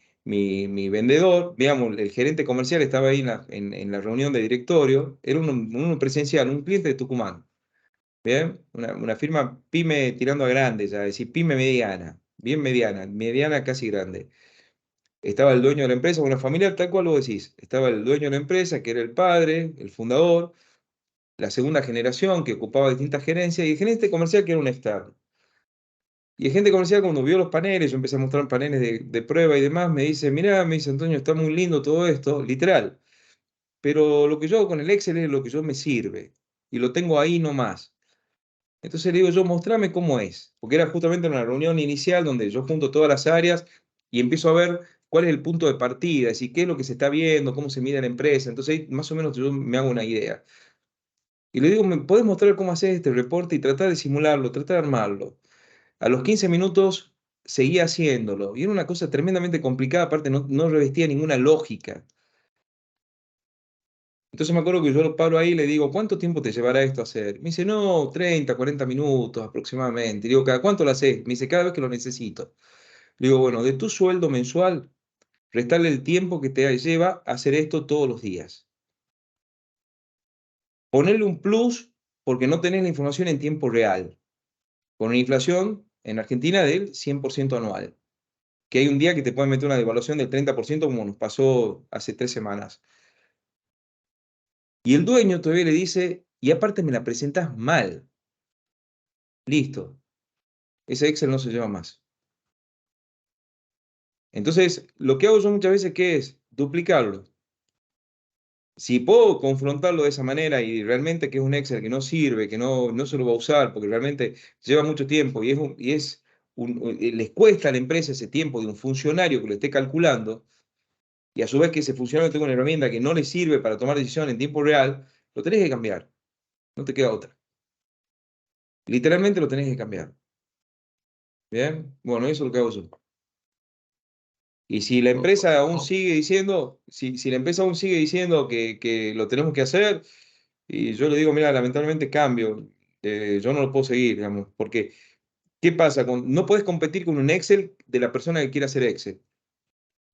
vendedor, digamos, el gerente comercial estaba ahí en la reunión de directorio, era uno presencial, un cliente de Tucumán, ¿bien? Una firma pyme tirando a grande, ya, es decir, pyme mediana, bien mediana, mediana casi grande. Estaba el dueño de la empresa, una familia tal cual lo decís. Estaba el dueño de la empresa, que era el padre, el fundador, la segunda generación, que ocupaba distintas gerencias, y el gerente comercial, que era un externo. Y el gerente comercial, cuando vio los paneles, yo empecé a mostrar paneles de prueba y demás, me dice, mirá, me dice, Antonio, está muy lindo todo esto, literal, pero lo que yo hago con el Excel es lo que yo me sirve, y lo tengo ahí nomás. Entonces le digo yo, mostrame cómo es, porque era justamente una reunión inicial donde yo junto todas las áreas y empiezo a ver cuál es el punto de partida, es decir, qué es lo que se está viendo, cómo se mide la empresa. Entonces ahí más o menos yo me hago una idea. Y le digo, ¿me podés mostrar cómo hacer este reporte y tratar de simularlo, tratar de armarlo? A los 15 minutos seguía haciéndolo y era una cosa tremendamente complicada, aparte no revestía ninguna lógica. Entonces me acuerdo que yo lo paro ahí y le digo, ¿cuánto tiempo te llevará esto a hacer? Me dice, no, 30, 40 minutos aproximadamente. Y digo, ¿cada cuánto lo haces? Me dice, cada vez que lo necesito. Le digo, bueno, de tu sueldo mensual, restarle el tiempo que te lleva a hacer esto todos los días. Ponerle un plus porque no tenés la información en tiempo real. Con una inflación en Argentina del 100% anual. Que hay un día que te pueden meter una devaluación del 30% como nos pasó hace 3 semanas. Y el dueño todavía le dice, y aparte me la presentas mal. Listo. Ese Excel no se lleva más. Entonces, lo que hago yo muchas veces, ¿qué es? Duplicarlo. Si puedo confrontarlo de esa manera y realmente que es un Excel que no sirve, que no se lo va a usar porque realmente lleva mucho tiempo les cuesta a la empresa ese tiempo de un funcionario que lo esté calculando, y a su vez que ese funcionario tenga una herramienta que no le sirve para tomar decisiones en tiempo real, lo tenés que cambiar. No te queda otra. Literalmente lo tenés que cambiar. ¿Bien? Bueno, eso es lo que hago yo. Y si la empresa aún sigue diciendo, si la empresa aún sigue diciendo que lo tenemos que hacer, y yo le digo, mira, lamentablemente cambio, yo no lo puedo seguir, digamos, porque ¿qué pasa? No puedes competir con un Excel de la persona que quiere hacer Excel.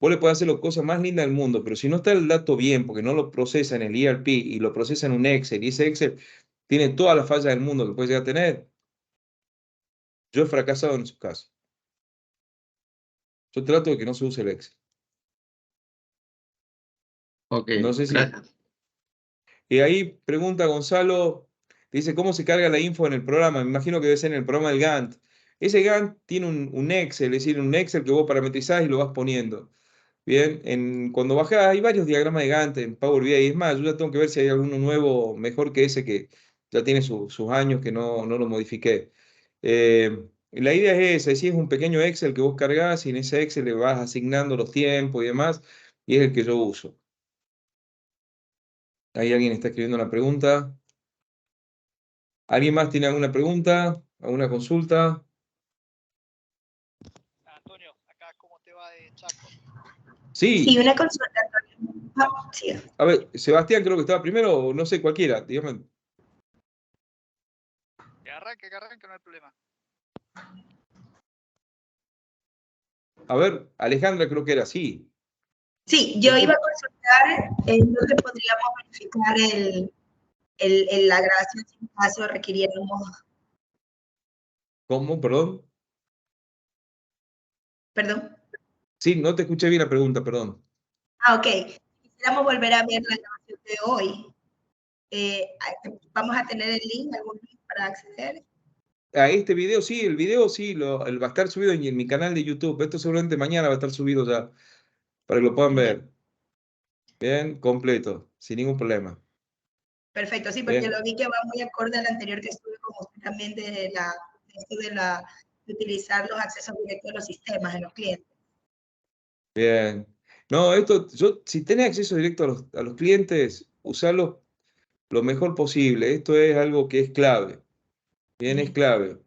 Vos le puedes hacer las cosas más lindas del mundo, pero si no está el dato bien, porque no lo procesa en el ERP y lo procesa en un Excel, y ese Excel tiene todas las fallas del mundo que puede llegar a tener, yo he fracasado en su caso. Yo trato de que no se use el Excel. Ok, No sé si... gracias. Y ahí pregunta Gonzalo, dice, ¿cómo se carga la info en el programa? Me imagino que debe ser en el programa del Gantt. Ese Gantt tiene un Excel, es decir, un Excel que vos parametrizás y lo vas poniendo. Bien, cuando bajás hay varios diagramas de Gantt en Power BI. Es más, yo ya tengo que ver si hay alguno nuevo mejor que ese que ya tiene sus años que no lo modifiqué. La idea es esa, si es un pequeño Excel que vos cargas y en ese Excel le vas asignando los tiempos y demás, y es el que yo uso. Ahí alguien está escribiendo una pregunta. ¿Alguien más tiene alguna pregunta? ¿Alguna consulta? Antonio, acá cómo te va de Chaco. Sí. Sí, una consulta, Antonio. Sí. A ver, Sebastián creo que estaba primero, o no sé, cualquiera, dígame. Que arranque, no hay problema. Ah, A ver, Alejandra creo que era así. sí, yo iba a consultar dónde podríamos verificar la grabación sin caso requiriéramos. ¿Cómo? Perdón. Perdón. Sí, no te escuché bien la pregunta, perdón. Ah, ok. Quisiéramos volver a ver la grabación de hoy. ¿Vamos a tener el link, algún link para acceder? A este video sí, el video sí, va a estar subido en mi canal de YouTube. Esto seguramente mañana va a estar subido ya, para que lo puedan ver. Bien, completo, sin ningún problema. Perfecto, sí, porque Bien. lo vi que va muy acorde al anterior que estuve con usted también de utilizar los accesos directos a los sistemas de los clientes. Bien. No, si tenés acceso directo a los clientes, usarlo lo mejor posible. Esto es algo que es clave. Bien, es clave.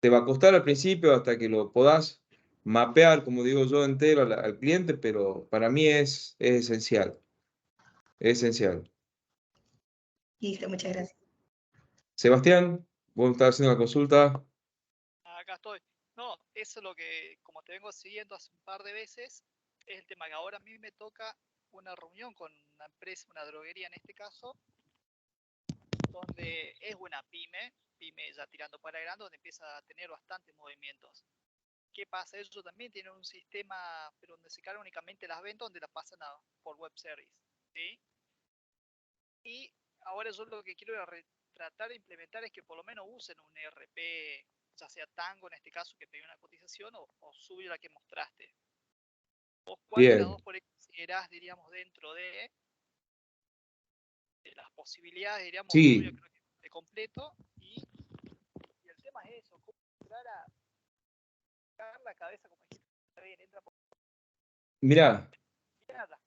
Te va a costar al principio hasta que lo podás mapear, como digo yo, entero al cliente, pero para mí es esencial. Es esencial. Listo, muchas gracias. Sebastián, vos estás haciendo la consulta. Acá estoy. No, eso es lo que, como te vengo siguiendo hace un par de veces, es el tema que ahora a mí me toca una reunión con una empresa, una droguería en este caso, donde es una pyme ya tirando para grande, donde empieza a tener bastantes movimientos. ¿Qué pasa? Ellos también tienen un sistema, pero donde se cargan únicamente las ventas, donde las pasan por web service, ¿sí? Y ahora yo lo que quiero tratar de implementar es que por lo menos usen un ERP, ya sea Tango en este caso, que pedí una cotización, o Subir la que mostraste. ¿Vos cuál de las Bien. dos por ahí considerás, diríamos, dentro de las posibilidades, diríamos, Subir Sí, creo que de completo? Y el tema es eso, cómo entrar a sacar la cabeza, como dijiste, está bien, entra por mirá, nada.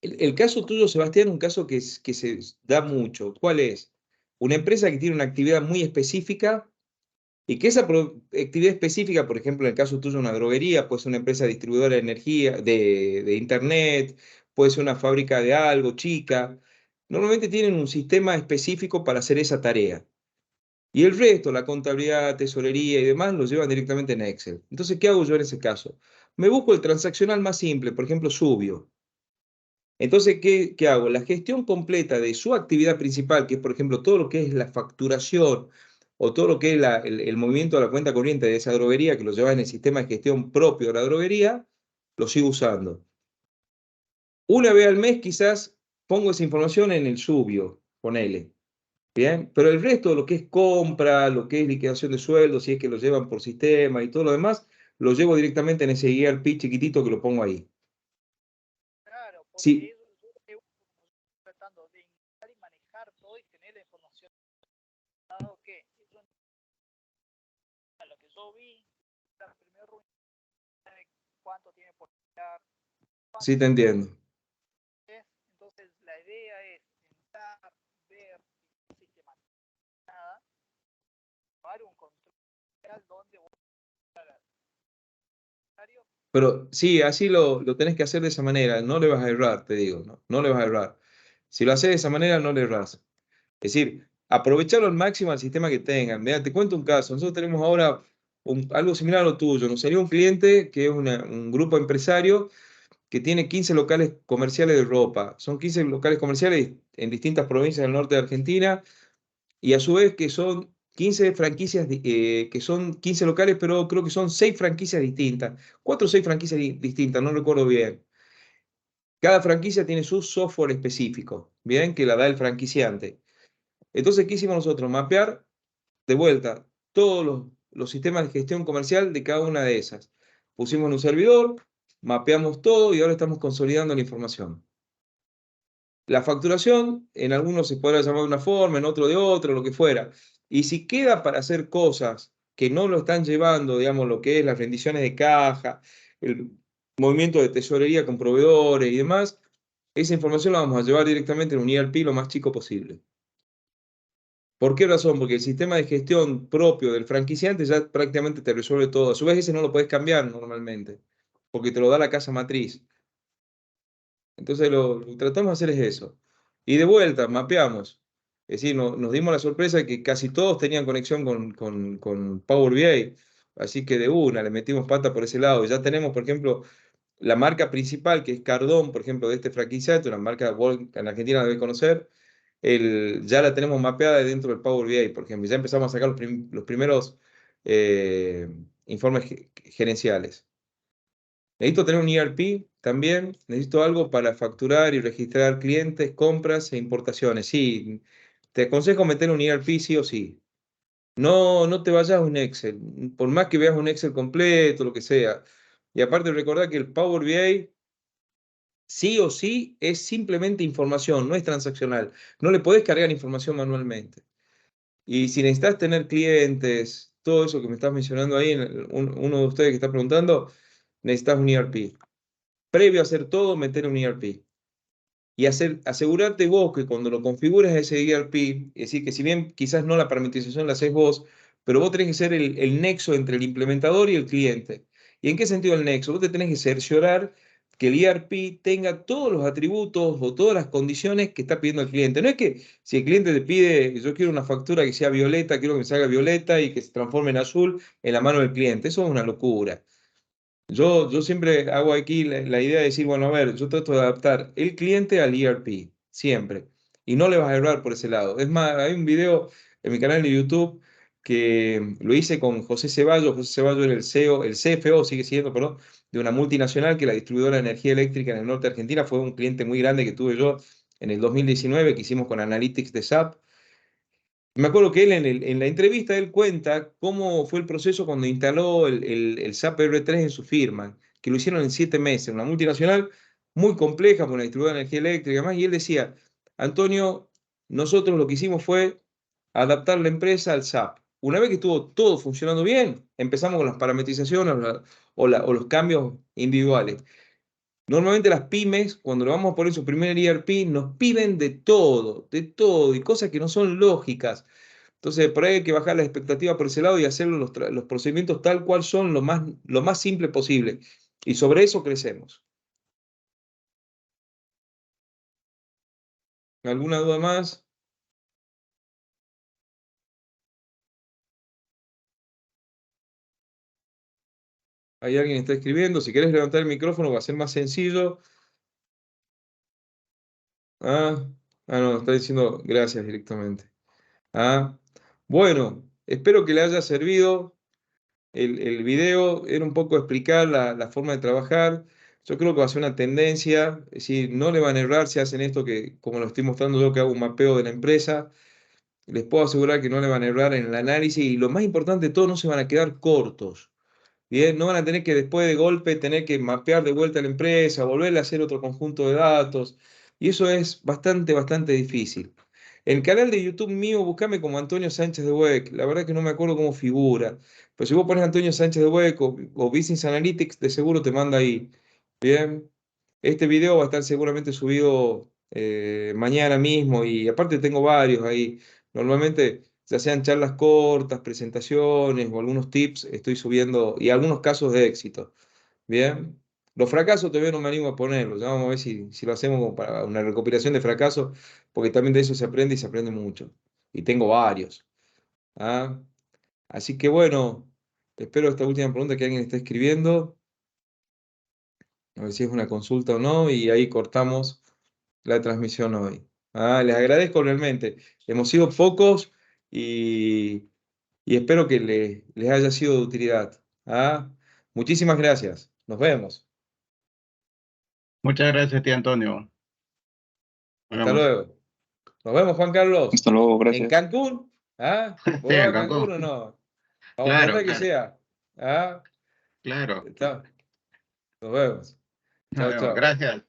el caso tuyo, Sebastián, es un caso que se da mucho. ¿Cuál es? Una empresa que tiene una actividad muy específica y que esa actividad específica, por ejemplo, en el caso tuyo, una droguería, puede ser una empresa distribuidora de energía, de internet, puede ser una fábrica de algo chica. Normalmente tienen un sistema específico para hacer esa tarea. Y el resto, la contabilidad, tesorería y demás, lo llevan directamente en Excel. Entonces, ¿qué hago yo en ese caso? Me busco el transaccional más simple, por ejemplo, Subio. Entonces, ¿qué hago? La gestión completa de su actividad principal, que es, por ejemplo, todo lo que es la facturación o todo lo que es el movimiento de la cuenta corriente de esa droguería, que lo lleva en el sistema de gestión propio de la droguería, lo sigo usando. Una vez al mes quizás pongo esa información en el Subio, ponele. Bien, pero el resto de lo que es compra, lo que es liquidación de sueldos, si es que lo llevan por sistema y todo lo demás, lo llevo directamente en ese ERP chiquitito que lo pongo ahí. Claro, porque Sí, eso es lo que uno está tratando de ingresar y manejar todo y tener la información. Dado que eso, a lo que yo vi, la primera reunión de cuánto tiene por pagar, sí cuánto te entiendo. es. Entonces, la idea es intentar ver sistematizar nada, llevar un control real donde vos Pero sí, así lo tenés que hacer de esa manera. No le vas a errar, te digo, ¿no? No le vas a errar. Si lo haces de esa manera, no le erras. Es decir, aprovecharlo al máximo al sistema que tengan. Mira, te cuento un caso. Nosotros tenemos ahora algo similar a lo tuyo. Nos salió un cliente que es un grupo empresario que tiene 15 locales comerciales de ropa. Son 15 locales comerciales en distintas provincias del norte de Argentina y a su vez que son 15 franquicias, que son 15 locales, pero creo que son 6 franquicias distintas. 4 o 6 franquicias distintas, no recuerdo bien. Cada franquicia tiene su software específico, ¿bien? Que la da el franquiciante. Entonces, ¿qué hicimos nosotros? Mapear de vuelta todos los sistemas de gestión comercial de cada una de esas. Pusimos en un servidor, mapeamos todo y ahora estamos consolidando la información. La facturación, en algunos se podrá llamar de una forma, en otro de otra, lo que fuera. Y si queda para hacer cosas que no lo están llevando, digamos, lo que es las rendiciones de caja, el movimiento de tesorería con proveedores y demás, esa información la vamos a llevar directamente en un ERP lo más chico posible. ¿Por qué razón? Porque el sistema de gestión propio del franquiciante ya prácticamente te resuelve todo. A su vez, ese no lo puedes cambiar normalmente, porque te lo da la casa matriz. Entonces lo que tratamos de hacer es eso. Y de vuelta, mapeamos. Es decir, nos dimos la sorpresa de que casi todos tenían conexión con Power BI. Así que de una, le metimos pata por ese lado. Ya tenemos, por ejemplo, la marca principal, que es Cardón, por ejemplo, de este franquiciato, una marca que en Argentina debe conocer, ya la tenemos mapeada dentro del Power BI, por ejemplo. Ya empezamos a sacar los primeros eh, informes gerenciales. Necesito tener un ERP también. Necesito algo para facturar y registrar clientes, compras e importaciones. Sí, te aconsejo meter un ERP sí o sí. No, no te vayas a un Excel. Por más que veas un Excel completo, lo que sea. Y aparte recordar que el Power BI sí o sí es simplemente información, no es transaccional. No le podés cargar información manualmente. Y si necesitas tener clientes, todo eso que me estás mencionando ahí, uno de ustedes que está preguntando, necesitas un ERP. Previo a hacer todo, meter un ERP. Y asegurarte vos que cuando lo configures ese ERP, es decir, que si bien quizás no la parametrización la haces vos, pero vos tenés que ser el nexo entre el implementador y el cliente. ¿Y en qué sentido el nexo? Vos te tenés que cerciorar que el ERP tenga todos los atributos o todas las condiciones que está pidiendo el cliente. No es que si el cliente te pide, yo quiero una factura que sea violeta, quiero que me salga violeta y que se transforme en azul en la mano del cliente. Eso es una locura. Yo siempre hago aquí la idea de decir, bueno, a ver, yo trato de adaptar el cliente al ERP, siempre. Y no le vas a errar por ese lado. Es más, hay un video en mi canal de YouTube que lo hice con José Ceballos. José Ceballos era el CEO, el CFO, sigue siendo, perdón, de una multinacional que es la distribuidora de energía eléctrica en el norte de Argentina. Fue un cliente muy grande que tuve yo en el 2019, que hicimos con Analytics de SAP. Me acuerdo que él en la entrevista él cuenta cómo fue el proceso cuando instaló el SAP R3 en su firma, que lo hicieron en 7 meses, una multinacional muy compleja con la distribuidora de energía eléctrica y demás, y él decía, Antonio, nosotros lo que hicimos fue adaptar la empresa al SAP. Una vez que estuvo todo funcionando bien, empezamos con las parametrizaciones o los cambios individuales. Normalmente las pymes, cuando le vamos a poner su primer ERP, nos piden de todo, y cosas que no son lógicas. Entonces, por ahí hay que bajar la expectativa por ese lado y hacer los procedimientos tal cual son lo más simple posible. Y sobre eso crecemos. ¿Alguna duda más? Hay alguien que está escribiendo. Si querés levantar el micrófono va a ser más sencillo. No, está diciendo gracias directamente. Bueno, espero que le haya servido. El video era un poco explicar la forma de trabajar. Yo creo que va a ser una tendencia. Es decir, no le van a errar si hacen esto que, como lo estoy mostrando yo, que hago un mapeo de la empresa. Les puedo asegurar que no le van a errar en el análisis y lo más importante de todo, no se van a quedar cortos. Bien, no van a tener que después de golpe tener que mapear de vuelta la empresa, volverle a hacer otro conjunto de datos. Y eso es bastante difícil. El canal de YouTube mío, buscame como Antonio Sánchez de Weck. La verdad que no me acuerdo cómo figura. Pero si vos pones Antonio Sánchez de Weck o Business Analytics, de seguro te manda ahí. Bien. Este video va a estar seguramente subido mañana mismo y aparte tengo varios ahí. Normalmente, ya sean charlas cortas, presentaciones o algunos tips, estoy subiendo y algunos casos de éxito. Bien. Los fracasos todavía no me animo a ponerlos. Ya vamos a ver si lo hacemos como para una recopilación de fracasos, porque también de eso se aprende y se aprende mucho. Y tengo varios. ¿Ah? Así que bueno, espero esta última pregunta que alguien está escribiendo. A ver si es una consulta o no, y ahí cortamos la transmisión hoy. Les agradezco realmente. Hemos sido pocos y espero que les haya sido de utilidad. Muchísimas gracias. Nos vemos. Muchas gracias, tío Antonio. Nos Hasta vemos. luego. Nos vemos, Juan Carlos. Hasta luego, ¿En gracias. Cancún? Sí, ¿Vos vas en a Cancún Cancún. o no? Vamos a Claro, tratar que claro, sea. claro. Está. Nos vemos. Nos Chao, vemos. chao. Gracias.